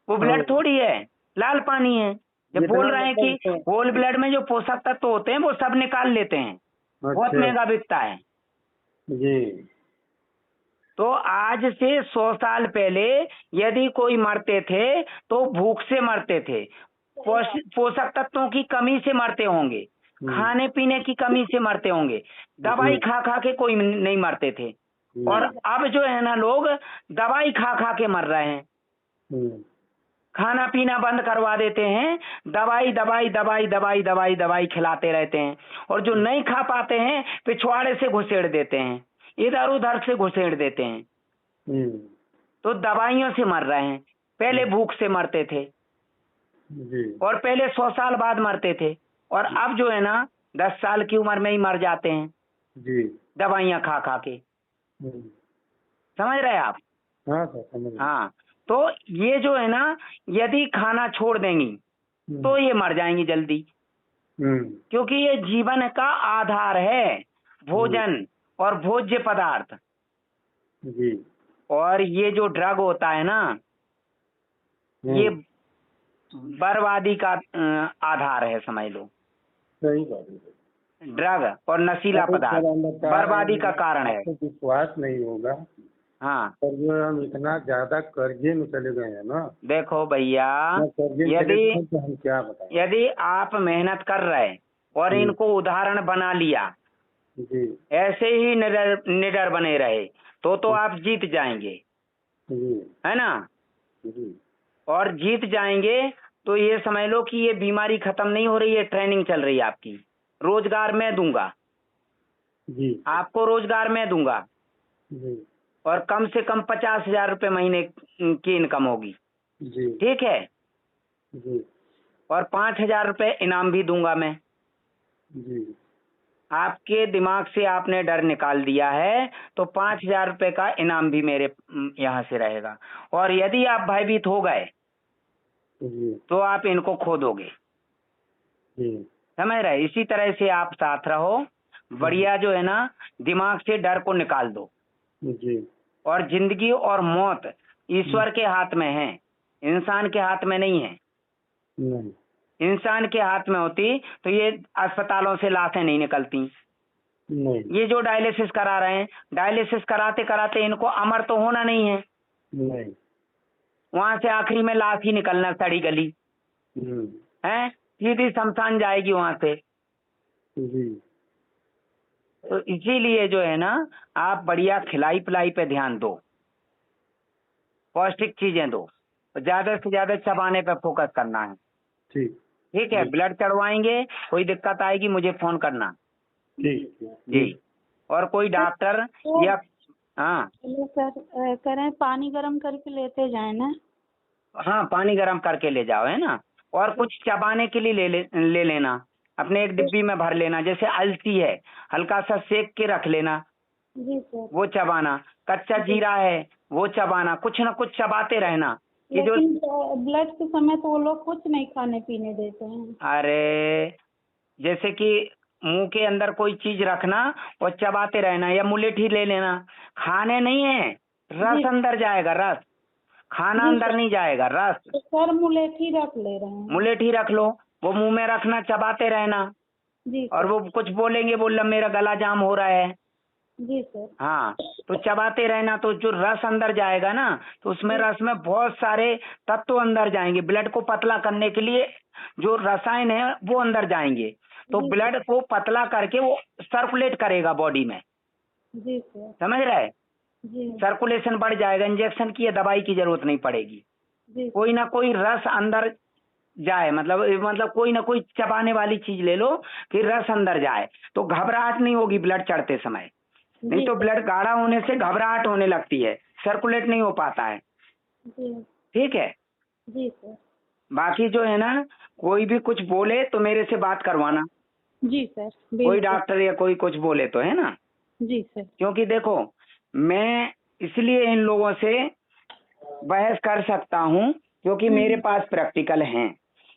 वो ब्लड थोड़ी है, लाल पानी है। जब बोल रहे हैं कि होल ब्लड में जो पोषक तत्व होते हैं वो सब निकाल लेते हैं, बहुत महंगा बिकता है। जी। तो आज से 100 साल पहले यदि कोई मरते थे तो भूख से मरते थे, पोषक तत्वों की कमी से मरते होंगे, खाने पीने की कमी से मरते होंगे, दवाई खा खा के कोई नहीं मरते थे। और अब जो है ना, लोग दवाई खा खा के मर रहे हैं, खाना पीना बंद करवा देते हैं, दवाई दवाई दवाई दवाई दवाई दवाई खिलाते रहते हैं, और जो नहीं खा पाते हैं पिछवाड़े से घुसेड़ देते हैं, इधर उधर से घुसेड़ देते हैं, तो दवाइयों से मर रहे हैं। पहले भूख से मरते थे और पहले 100 साल बाद मरते थे, और अब जो है ना 10 साल की उम्र में ही मर जाते हैं दवाइयाँ खा खा के। समझ रहे आप? हाँ सर, समझ रहे। हाँ, तो ये जो है ना, यदि खाना छोड़ देंगी तो ये मर जाएंगी जल्दी, क्योंकि ये जीवन का आधार है, भोजन और भोज्य पदार्थ। और ये जो ड्रग होता है ना, ये बर्बादी का आधार है, समझ लो। सही बात है। ड्रग और नशीला पदार्थ बर्बादी का कारण है। विश्वास नहीं होगा। हाँ, पर जो हम इतना ज्यादा कर्जे में चले गए हैं ना। देखो भैया, हम क्या बताएं। यदि आप मेहनत कर रहे और इनको उदाहरण बना लिया, ऐसे ही निडर बने रहे तो आप जीत जाएंगे, है ना? और जीत जाएंगे तो ये समझ लो कि ये बीमारी खत्म नहीं हो रही है, ट्रेनिंग चल रही है आपकी। रोजगार मैं दूंगा आपको, रोजगार मैं दूंगा, और कम से कम 50,000 रुपये महीने की इनकम होगी, ठीक है? और 5,000 रुपये इनाम भी दूंगा मैं। आपके दिमाग से आपने डर निकाल दिया है तो 5,000 रुपये का इनाम भी मेरे यहाँ से रहेगा। और यदि आप भयभीत हो गए तो आप इनको खो दोगे, समझ रहे? इसी तरह से आप साथ रहो, बढ़िया जो है ना, दिमाग से डर को निकाल दो। और जिंदगी और मौत ईश्वर के हाथ में है, इंसान के हाथ में नहीं है। इंसान के हाथ में होती तो ये अस्पतालों से लाशें नहीं निकलती। ये जो डायलिसिस करा रहे हैं, डायलिसिस कराते कराते इनको अमर तो होना नहीं है, वहां से आखिरी में लाश ही निकलना, सड़ी गली है, सीधी शमशान जाएगी वहां से। तो इसीलिए जो है ना, आप बढ़िया खिलाई पिलाई पे ध्यान दो, पौष्टिक चीजें दो, ज्यादा से ज्यादा चबाने पे फोकस करना है। ठीक है? ब्लड चढ़वाएंगे, कोई दिक्कत आएगी मुझे फोन करना। जी। और कोई डॉक्टर या हाँ सर करें, पानी गर्म करके लेते जाए ना? हाँ, पानी गर्म करके ले जाओ, है ना? और कुछ चबाने के लिए ले लेना, अपने एक डिब्बी में भर लेना। जैसे अलसी है, हल्का सा सेक के रख लेना, जी सर, वो चबाना। कच्चा जीरा है, वो चबाना, कुछ ना कुछ चबाते रहना। ये जो ब्लड के समय तो वो लोग कुछ नहीं खाने पीने देते हैं। अरे, जैसे कि मुंह के अंदर कोई चीज रखना और चबाते रहना, या मुलेठी ले लेना। खाने नहीं है, रस अंदर जाएगा, रस, खाना अंदर नहीं जाएगा, रस। तो सर मुलेठी रख ले रहे हैं। मुलेठी रख लो, वो मुंह में रखना, चबाते रहना। जी और वो कुछ बोलेंगे, बोल मेरा गला जाम हो रहा है। जी सर। हाँ, तो चबाते रहना, तो जो रस अंदर जाएगा ना, तो उसमें रस में बहुत सारे तत्व अंदर जाएंगे। ब्लड को पतला करने के लिए जो रसायन है वो अंदर जाएंगे, तो ब्लड को पतला करके वो सर्कुलेट करेगा बॉडी में। जी सर। समझ रहे? जी। सर्कुलेशन बढ़ जाएगा, इंजेक्शन की या दवाई की जरूरत नहीं पड़ेगी। कोई ना कोई रस अंदर जाए, मतलब कोई ना कोई चबाने वाली चीज ले लो कि रस अंदर जाए, तो घबराहट नहीं होगी ब्लड चढ़ते समय। नहीं तो ब्लड गाढ़ा होने से घबराहट होने लगती है, सर्कुलेट नहीं हो पाता है। ठीक है? जी सर। बाकी जो है ना, कोई भी कुछ बोले तो मेरे से बात करवाना। जी सर। कोई डॉक्टर या कोई कुछ बोले तो, है ना? जी सर। क्योंकि देखो, मैं इसलिए इन लोगों से बहस कर सकता हूँ क्योंकि मेरे पास प्रैक्टिकल हैं,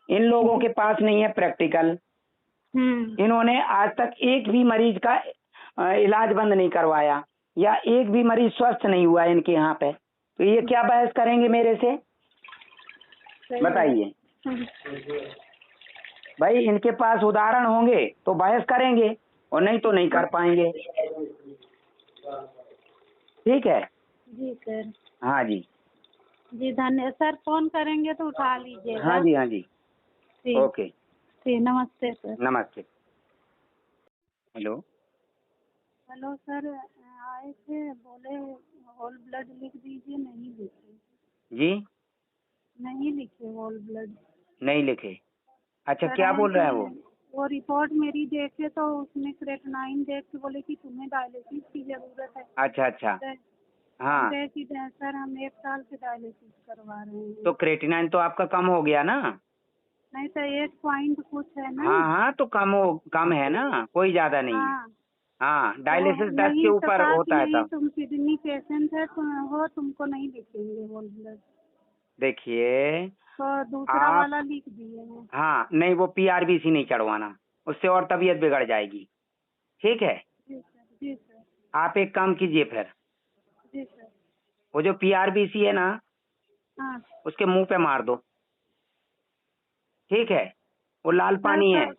इन लोगों के पास नहीं है प्रैक्टिकल। इन्होंने आज तक एक भी मरीज का इलाज बंद नहीं करवाया, या एक भी मरीज स्वस्थ नहीं हुआ इनके यहाँ पे, तो ये क्या बहस करेंगे मेरे से? बताइए भाई, इनके पास उदाहरण होंगे तो बहस करेंगे, और नहीं तो नहीं कर पाएंगे। ठीक है? जी सर। हाँ जी। जी धन्य सर, फोन करेंगे तो उठा लीजिएगा। हाँ जी, हाँ जी। ठीक ओके, ठीक, नमस्ते सर। नमस्ते। हेलो। हेलो सर, आए थे, बोले होल ब्लड लिख दीजिए, नहीं लिखे। जी, नहीं लिखे होल ब्लड। नहीं लिखे। अच्छा, कह क्या रहे हैं बोल रहा है वो? कि वो रिपोर्ट मेरी देखे तो उसमें क्रेटनाइन देख के बोले कि तुम्हें डायलिसिस की जरूरत है। अच्छा अच्छा। हम हाँ, कहे कि सर हम 1 साल से डायलिसिस करवा रहे हैं। तो क्रेटिनाइन तो आपका कम हो गया ना? नहीं तो 1 पॉइंट कुछ है ना। हाँ हाँ, तो कम है ना, कोई ज्यादा नहीं है। हाँ, हाँ, तो डायलिसिस 10 के नहीं तो ऊपर कहा कि होता है नहीं तब। तुम किडनी पेशेंट है तो हो, तुमको नहीं लिखेंगे होल ब्लड। देखिए, तो दूसरा आप, वाला लिख दिए हैं। हाँ नहीं, वो पीआरबीसी नहीं चढ़वाना, उससे और तबीयत बिगड़ जाएगी। ठीक है, जी सर। जी सर। आप एक काम कीजिए फिर, जी सर। वो जो पीआरबीसी है ना, हाँ उसके मुंह पे मार दो। ठीक है, वो लाल सर। पानी है, कल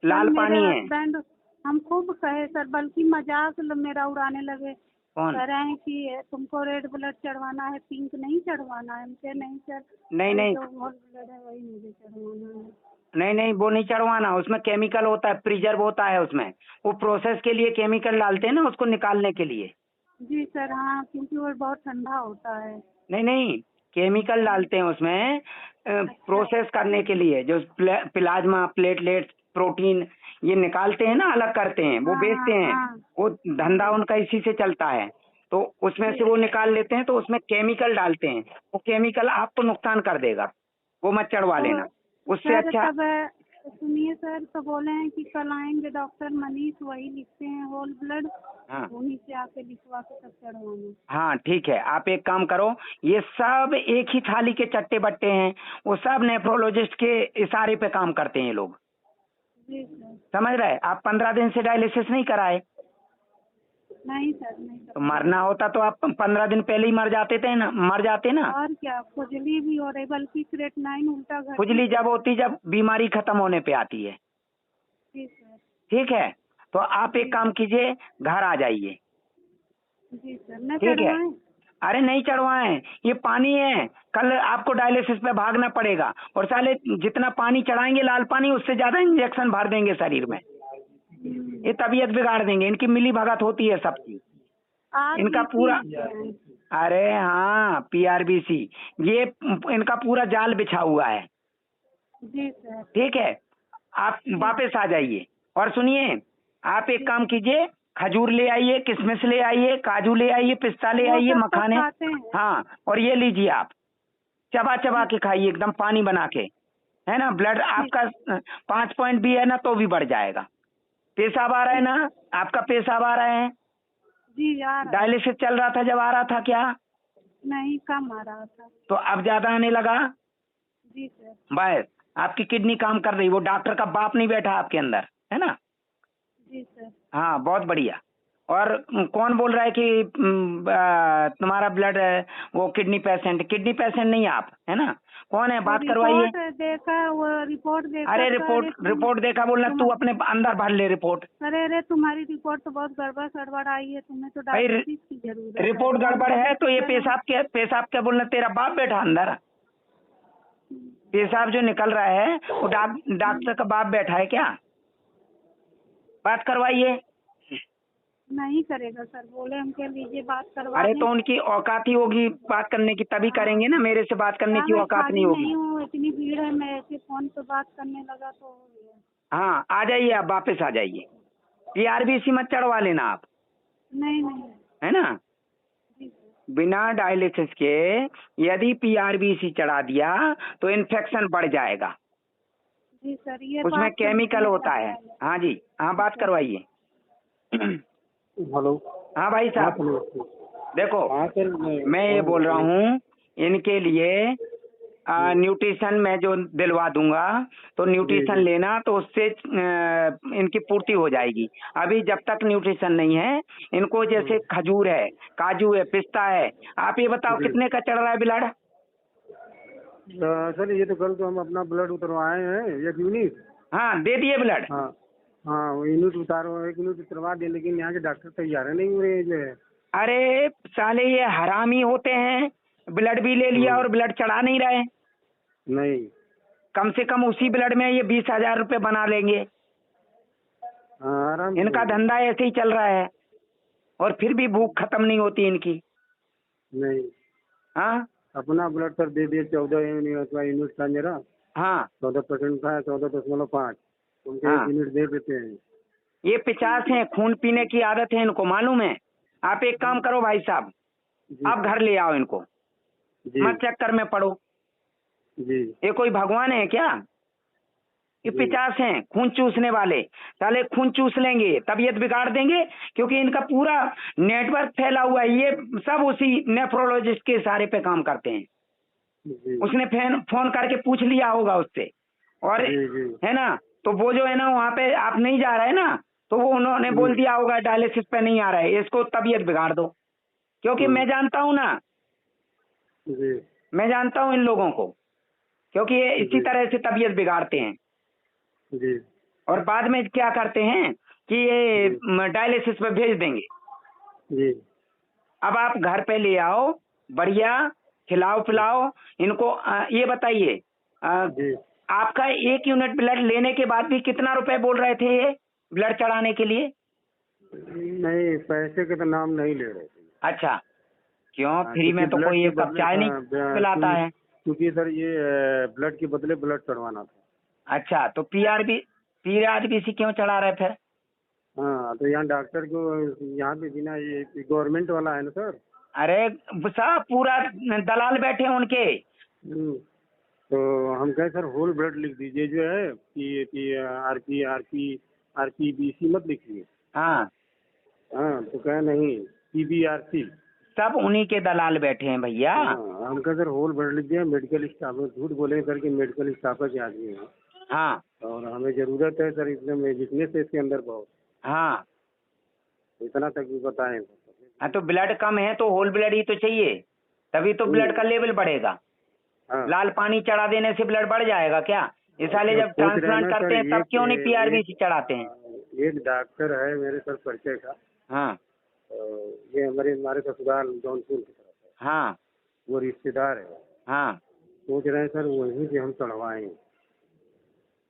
लाल मेरे पानी है। हस्बैंड हम खूब कहे सर, बल्कि मजाक मेरा उड़ाने लगे। कौन? कह रहे हैं कि तुमको रेड ब्लड चढ़वाना है, पिंक नहीं चढ़वाना है। हम कहे नहीं सर, नहीं नहीं, जो होल ब्लड है वही मुझे चढ़वाना है। नहीं नहीं, वो नहीं चढ़वाना, उसमें केमिकल होता है, प्रिजर्व होता है उसमें। वो प्रोसेस के लिए केमिकल डालते हैं ना, उसको निकालने के लिए। जी सर। हाँ, क्योंकि वो बहुत ठंडा होता है। नहीं नहीं, केमिकल डालते हैं उसमें अच्छा। प्रोसेस करने के लिए, जो प्लाज्मा, प्लेटलेट्स, प्रोटीन, ये निकालते हैं ना, अलग करते हैं, वो हाँ बेचते हाँ हैं। हाँ वो धंधा हाँ। उनका इसी से चलता है। तो उसमें से जी वो निकाल लेते हैं, तो उसमें केमिकल डालते हैं। वो केमिकल आपको नुकसान कर देगा, वो मत चढ़वा तो लेना। उससे सर अच्छा, तब सुनिए सर, तो बोले हैं कि कल आएंगे डॉक्टर मनीष, वही लिखते हैं होल ब्लड, हाँ उन्हीं से आके लिखवा के तब चढ़वाना। हाँ ठीक है, आप एक काम करो, ये सब एक ही थाली के चट्टे बट्टे हैं, वो सब नेफ्रोलॉजिस्ट के इशारे पे काम करते हैं ये लोग। जी सर। समझ रहे? आप 15 दिन से डायलिसिस नहीं कराए, नहीं सर, नहीं तो करवाए। मरना होता तो आप 15 दिन पहले ही मर जाते ना। और क्या, खुजली भी हो रही, बल्कि क्रेटनाइन उल्टा घटी खुजली जब है। होती, जब बीमारी खत्म होने पे आती है। जी सर। ठीक है, तो आप एक जी काम कीजिए, घर आ जाइए। जी सर, न ठीक है, चढ़वाएं। अरे नहीं चढ़वाएं, ये पानी है, कल आपको डायलिसिस पे भागना पड़ेगा, और साले जितना पानी चढ़ाएंगे लाल पानी, उससे ज्यादा इंजेक्शन भर देंगे शरीर में। ये तबीयत बिगाड़ देंगे, इनकी मिली भगत होती है सबकी, आप इनका लिख ही पूरा। लिखे हैं। अरे हाँ, पीआरबीसी, ये इनका पूरा जाल बिछा हुआ है। जी सर। ठीक है, आप जी वापस आ जाइए। और सुनिए, आप एक जी। काम कीजिए, खजूर ले आइए, किशमिश ले आइए, काजू ले आइए, पिस्ता ले वो आइए, सब तो मखाने। खाते हैं। हाँ, और ये लीजिए, आप चबा चबा जी के खाइए, एकदम पानी बना के, है ना। ब्लड जी आपका 5 पॉइंट भी है ना, तो भी बढ़ जाएगा। पेशाब आ रहा है जी। ना, आपका पेशाब आ रहा है? जी आ रहा है। डायलिसिस चल रहा था जब आ रहा था क्या? नहीं, कम आ रहा था। तो अब ज्यादा आने लगा। जी सर। बस, आपकी किडनी काम कर रही, वो डॉक्टर का बाप नहीं बैठा आपके अंदर, है ना। जी सर। हाँ, बहुत बढ़िया। और कौन बोल रहा है कि तुम्हारा ब्लड वो किडनी पेशेंट नहीं आप, है ना? कौन है, वो बात करवाइए। रिपोर्ट अरे देखकर कह रहे रिपोर्ट देखा बोलना, तू अपने अंदर भर ले रिपोर्ट। अरे तुम्हारी रिपोर्ट तो बहुत गड़बड़ सड़बड़ आई है, तुम्हें तो भाई डायलिसिस की जरूरत है। रिपोर्ट तो हम गड़बड़ बोले है, कि तो ये सर हम पेशाब क्या बोलना, तेरा बाप बैठा अंदर? पेशाब जो निकल रहा है, वो डॉक्टर का बाप बैठा है क्या? बात करवाइए। नहीं करेगा सर, बोले हम कह लीजिए बात करवा अरे दें। तो उनकी औकात ही होगी बात करने की, तभी हाँ, करेंगे ना, मेरे से बात करने क्या की मैं औकात नहीं खाली होगी। नहीं हूँ, इतनी भीड़ है, मैं ऐसे फोन पे बात करने लगा तो हो गया। हाँ, आ जाइए, आप वापस आ जाइए। पीआरबीसी मत चढ़वा लेना आप, नहीं नहीं। है ना। जी सर। बिना डायलिसिस के यदि पीआरबीसी चढ़ा दिया तो इन्फेक्शन बढ़ जाएगा, जी सर, ये उसमें बात तो केमिकल मुझे होता पता है। है। हाँ जी, हाँ, बात सर। करवाइए। हेलो। हाँ भाई हाँ साहब, सर। देखो, हाँ सर। मैं ये बोल रहा हूँ, इनके लिए न्यूट्रिशन मैं जो दिलवा दूंगा, तो जी न्यूट्रिशन जी लेना, तो उससे इनकी पूर्ति हो जाएगी। अभी जब तक न्यूट्रिशन नहीं है, इनको जैसे खजूर है, काजू है, पिस्ता है। आप ये बताओ जी। कितने का चढ़ रहा है ब्लड? सर ये तो कल तो हम अपना ब्लड उतरवाए हैं 1 यूनिट। हाँ, दे दिए ब्लड। हाँ हाँ, वो यूनिट उतारो, 1 यूनिट उतरवा दिए, लेकिन यहाँ के डॉक्टर तैयार नहीं हो रहे जो है। अरे साले ये हरामी होते हैं, ब्लड भी ले लिया और ब्लड चढ़ा नहीं रहे। नहीं, कम से कम उसी ब्लड में ये 20,000 रुपये बना लेंगे। हाँ, आराम से। इनका धंधा ऐसे ही चल रहा है और फिर भी भूख खत्म नहीं होती इनकी। नहीं, हाँ अपना ब्लड सर दे दिए 14 यूनिट था मेरा, हाँ 14% था, 14.5 उनके हाँ। 1 यूनिट दे देते हैं। ये 50 हैं, खून पीने की आदत है इनको, मालूम है। आप एक काम करो भाई साहब, जी आप घर ले आओ इनको, जी मत चक्कर में पड़ो। जी ये कोई भगवान है क्या? ये जी। 50 हैं खून चूसने वाले, साले खून चूस लेंगे, तबीयत बिगाड़ देंगे, क्योंकि इनका पूरा नेटवर्क फैला हुआ है। ये सब उसी नेफ्रोलॉजिस्ट के इशारे पे काम करते हैं। जी उसने फोन करके पूछ लिया होगा उससे, और जी जी है ना, तो वो जो है ना वहाँ पे आप नहीं जा रहे ना, तो वो उन्होंने बोल दिया होगा डायलिसिस पे नहीं आ रहा है, इसको तबीयत बिगाड़ दो। क्योंकि मैं जानता हूँ ना, जी मैं जानता हूँ इन लोगों को, क्योंकि ये इसी जी तरह से तबीयत बिगाड़ते हैं जी और बाद में क्या करते हैं कि ये डायलिसिस पे भेज देंगे। जी अब आप घर पे ले आओ, बढ़िया खिलाओ पिलाओ इनको। ये बताइए, जी। आपका 1 यूनिट ब्लड लेने के बाद भी कितना रुपए बोल रहे थे ये ब्लड चढ़ाने के लिए? नहीं, पैसे के तो नाम नहीं ले रहे थे। अच्छा, क्यों? हाँ, फ्री में क्योंकि तो ब्लड कोई के एक कप बदले, चाय नहीं हाँ, पिलाता है। क्योंकि सर ये ब्लड के बदले ब्लड चढ़वाना था। अच्छा, तो पीआरबीसी क्यों चढ़ा रहे फिर? हाँ, तो यहाँ डॉक्टर को यहाँ पे बिना, ये गवर्नमेंट वाला है ना सर। अरे साहब, पूरा दलाल बैठे हैं उनके। तो हम कहे सर होल ब्लड लिख दीजिए, जो है कि आरपीबीसी मत लिखिए। हाँ, हाँ, तो कहे नहीं, पीबीआरसी। सब उन्हीं के दलाल बैठे हैं भैया। हाँ, हम कहे सर होल ब्लड लिख दिया, मेडिकल स्टाफ में झूठ बोले सर कि मेडिकल स्टाफ के आदमी है हाँ और हमें जरूरत है सर, इसमें वीकनेस है इसके अंदर बहुत, हाँ इतना तक भी बताएं। हाँ, तो ब्लड कम है तो होल ब्लड ही तो चाहिए, तभी तो ब्लड का लेवल बढ़ेगा। हाँ, लाल पानी चढ़ा देने से ब्लड बढ़ जाएगा क्या? इस साले जब सोच रहे हैं ट्रांसप्लांट ना करते सर, हैं तब क्यों नहीं पीआरबीसी चढ़ाते हैं? एक डॉक्टर है मेरे सर परिचय का, हाँ ये हमारे ससुराल जौनपुर की तरफ है, हाँ वो रिश्तेदार है। हाँ। सोच रहे हैं सर वहीं से हम चढ़वाएं।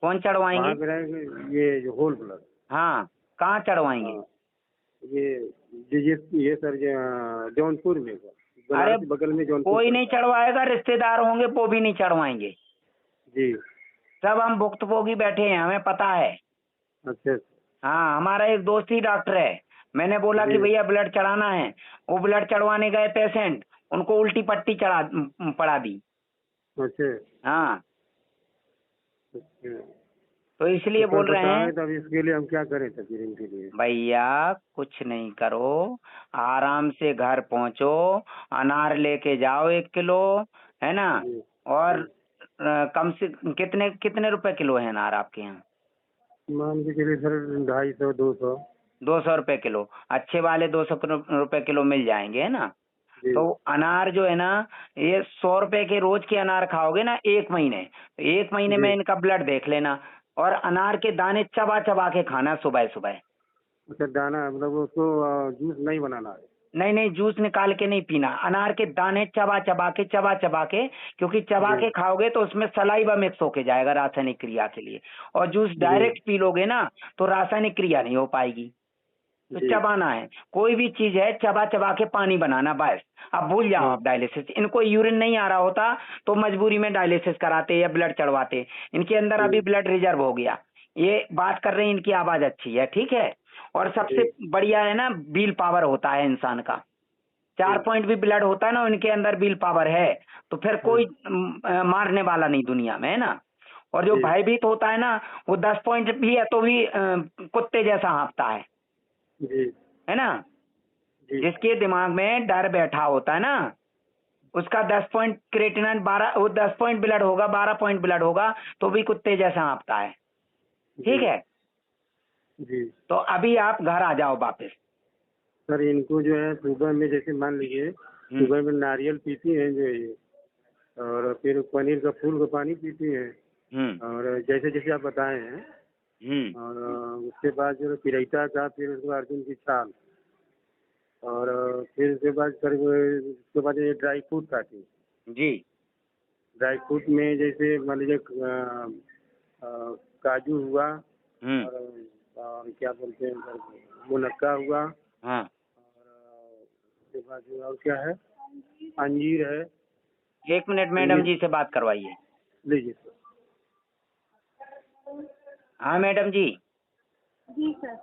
कौन चढ़वाएंगे? वहाँ पे रहेंगे ये जो होल ब्लड। हाँ, कहाँ चढ़वाएंगे? हाँ, ये सर जौनपुर में सर, अरे बनारस बगल में जौनपुर कोई नहीं पड़ता है। चढ़वाएगा, रिश्तेदार होंगे वो भी नहीं चढ़वाएंगे। जी, सब हम भुक्तभोगी बैठे हैं, हमें पता है। अच्छा। हाँ, हमारा एक दोस्त ही डॉक्टर है, मैंने बोला कि जी, भैया ब्लड चढ़ाना है, वो ब्लड चढ़वाने गए पेशेंट, उनको उल्टी पट्टी पड़ा दी। अच्छा हाँ, अच्छा। तो इसलिए तो बोल सर रहे हैं बताएं तब इसके लिए हम क्या करें तब फिर इनके लिए। भैया कुछ नहीं करो, आराम से घर पहुंचो, अनार लेके जाओ 1 किलो, है ना, जी, और जी। कम से कितने कितने रुपए किलो है अनार आपके यहाँ? मान के चलिए सर 250 200। 200 रुपए किलो, अच्छे वाले 200 रुपए किलो मिल जाएंगे, है ना। जी तो अनार जो है ना, ये 100 रुपए के रोज के अनार खाओगे ना 1 महीने, तो 1 महीने जी। में इनका ब्लड देख लेना। और अनार के दाने चबा चबा के खाना सुबह सुबह। अच्छा, दाना मतलब उसको जूस नहीं बनाना है। नहीं नहीं, जूस निकाल के नहीं पीना, अनार के दाने चबा चबा के, क्योंकि चबा जी के खाओगे तो उसमें सलाइवा मिक्स होके जाएगा रासायनिक क्रिया के लिए, और जूस जी डायरेक्ट पी लोगे ना तो रासायनिक क्रिया नहीं हो पाएगी। तो जी चबाना है, कोई भी चीज है चबा चबा के पानी बनाना, बस। अब भूल जाओ हाँ, आप डायलिसिस, इनको यूरिन नहीं आ रहा होता तो मजबूरी में डायलिसिस कराते या ब्लड चढ़वाते, इनके अंदर अभी ब्लड रिजर्व हो गया। ये बात कर रहे हैं, इनकी आवाज अच्छी है, ठीक है। और सबसे जी बढ़िया है ना, विल पावर होता है इंसान का, 4 जी पॉइंट भी ब्लड होता है ना, इनके अंदर विल पावर है, तो फिर कोई मारने वाला नहीं दुनिया में, है ना। और जो जी भयभीत होता है ना, वो 10 पॉइंट भी है तो भी कुत्ते जैसा हाँफता है ना। जी जिसके दिमाग में डर बैठा होता है ना, उसका 10 पॉइंट क्रिएटिनिन 12, वो 10 पॉइंट ब्लड होगा, 12 पॉइंट ब्लड होगा तो भी कुत्ते जैसा हाँफता है, ठीक है। जी। तो अभी आप घर आ जाओ वापस। सर इनको जो है सुबह में, जैसे मान लीजिए सुबह में नारियल पीती हैं जो ये, और फिर पनीर का फूल का पानी पीती हैं, हम्म और जैसे जैसे आप बताए हैं, हम्म और उसके बाद जो पिरैता का, फिर उसके बाद अर्जुन की छाल, और फिर उसके बाद करीब उसके बाद ये ड्राई फ्रूट खाती। जी। ड्राई फ्रूट में जैसे मान लीजिए काजू हुआ और क्या बोलते हैं सर, मुनक्का हुआ, हाँ। और उसके बाद जो और क्या है, अंजीर है। 1 मिनट मैडम जी से बात करवाइए। लीजिए सर। हाँ मैडम जी, जी सर।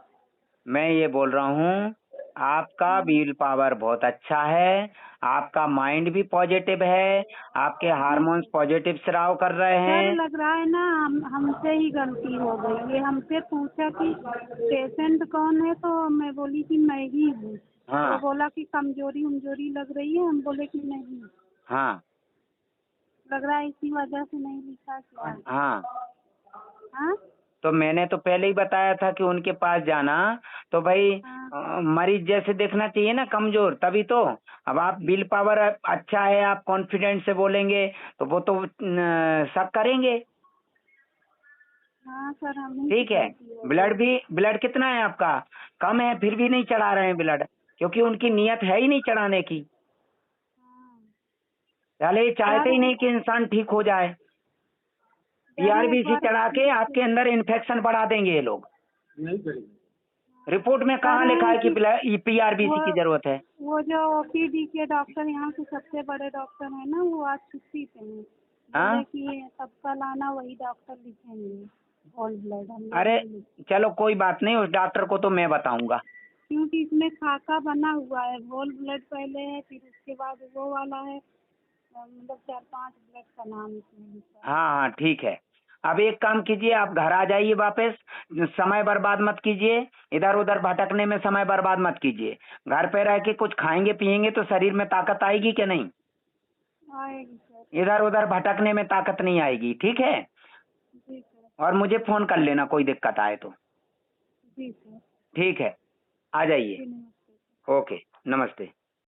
मैं ये बोल रहा हूँ, आपका विल पावर बहुत अच्छा है, आपका माइंड भी पॉजिटिव है, आपके हार्मोन्स पॉजिटिव स्राव कर रहे सर हैं। लग रहा है ना हमसे ही गलती हो गई। ये हमसे पूछा कि पेशेंट कौन है, तो मैं बोली कि मैं ही हूँ। हाँ। वो बोला कि कमजोरी उमजोरी लग रही है, हम बोले कि नहीं। हाँ। लग रहा है इसी वजह से नहीं लिखा क्या। हाँ, हाँ तो मैंने तो पहले ही बताया था कि उनके पास जाना, तो भाई हाँ मरीज जैसे देखना चाहिए ना, कमजोर, तभी तो। अब आप विल पावर अच्छा है, आप कॉन्फिडेंस से बोलेंगे तो वो तो शक करेंगे। हाँ सर, हम ठीक है। ब्लड कितना है आपका? कम है, फिर भी नहीं चढ़ा रहे हैं ब्लड, क्योंकि उनकी नीयत है ही नहीं चढ़ाने की। पहले ये चाहते ही नहीं कि इंसान ठीक हो जाए। पीआरबीसी चढ़ा के आपके अंदर इन्फेक्शन बढ़ा देंगे ये लोग। नहीं करेंगे। रिपोर्ट में कहाँ लिखा है कि पीआरबीसी की जरूरत है? वो जो ओपीडी के डॉक्टर यहाँ के सबसे बड़े डॉक्टर है ना, वो आज छुट्टी पे हैं। हाँ? बोले कि सबका लाना वही डॉक्टर लिखेंगे होल ब्लड। हम अरे चलो कोई बात नहीं, उस डॉक्टर को तो मैं बताऊंगा। क्योंकि इसमें खाका बना हुआ है, होल ब्लड पहले है, फिर उसके बाद वो वाला है, मतलब 4-5 ब्लड का नाम इसमें लिखा है। हाँ हाँ ठीक है। अब एक काम कीजिए, आप घर आ जाइए वापस, समय बर्बाद मत कीजिए, इधर उधर भटकने में समय बर्बाद मत कीजिए। घर पे रह के कुछ खाएंगे पिएंगे तो शरीर में ताकत आएगी कि नहीं? आएगी सर। इधर उधर भटकने में ताकत नहीं आएगी, ठीक है? जी सर। और मुझे फोन कर लेना कोई दिक्कत आए तो। जी सर। ठीक है, आ जाइए। जी, नमस्ते। ओके, नमस्ते।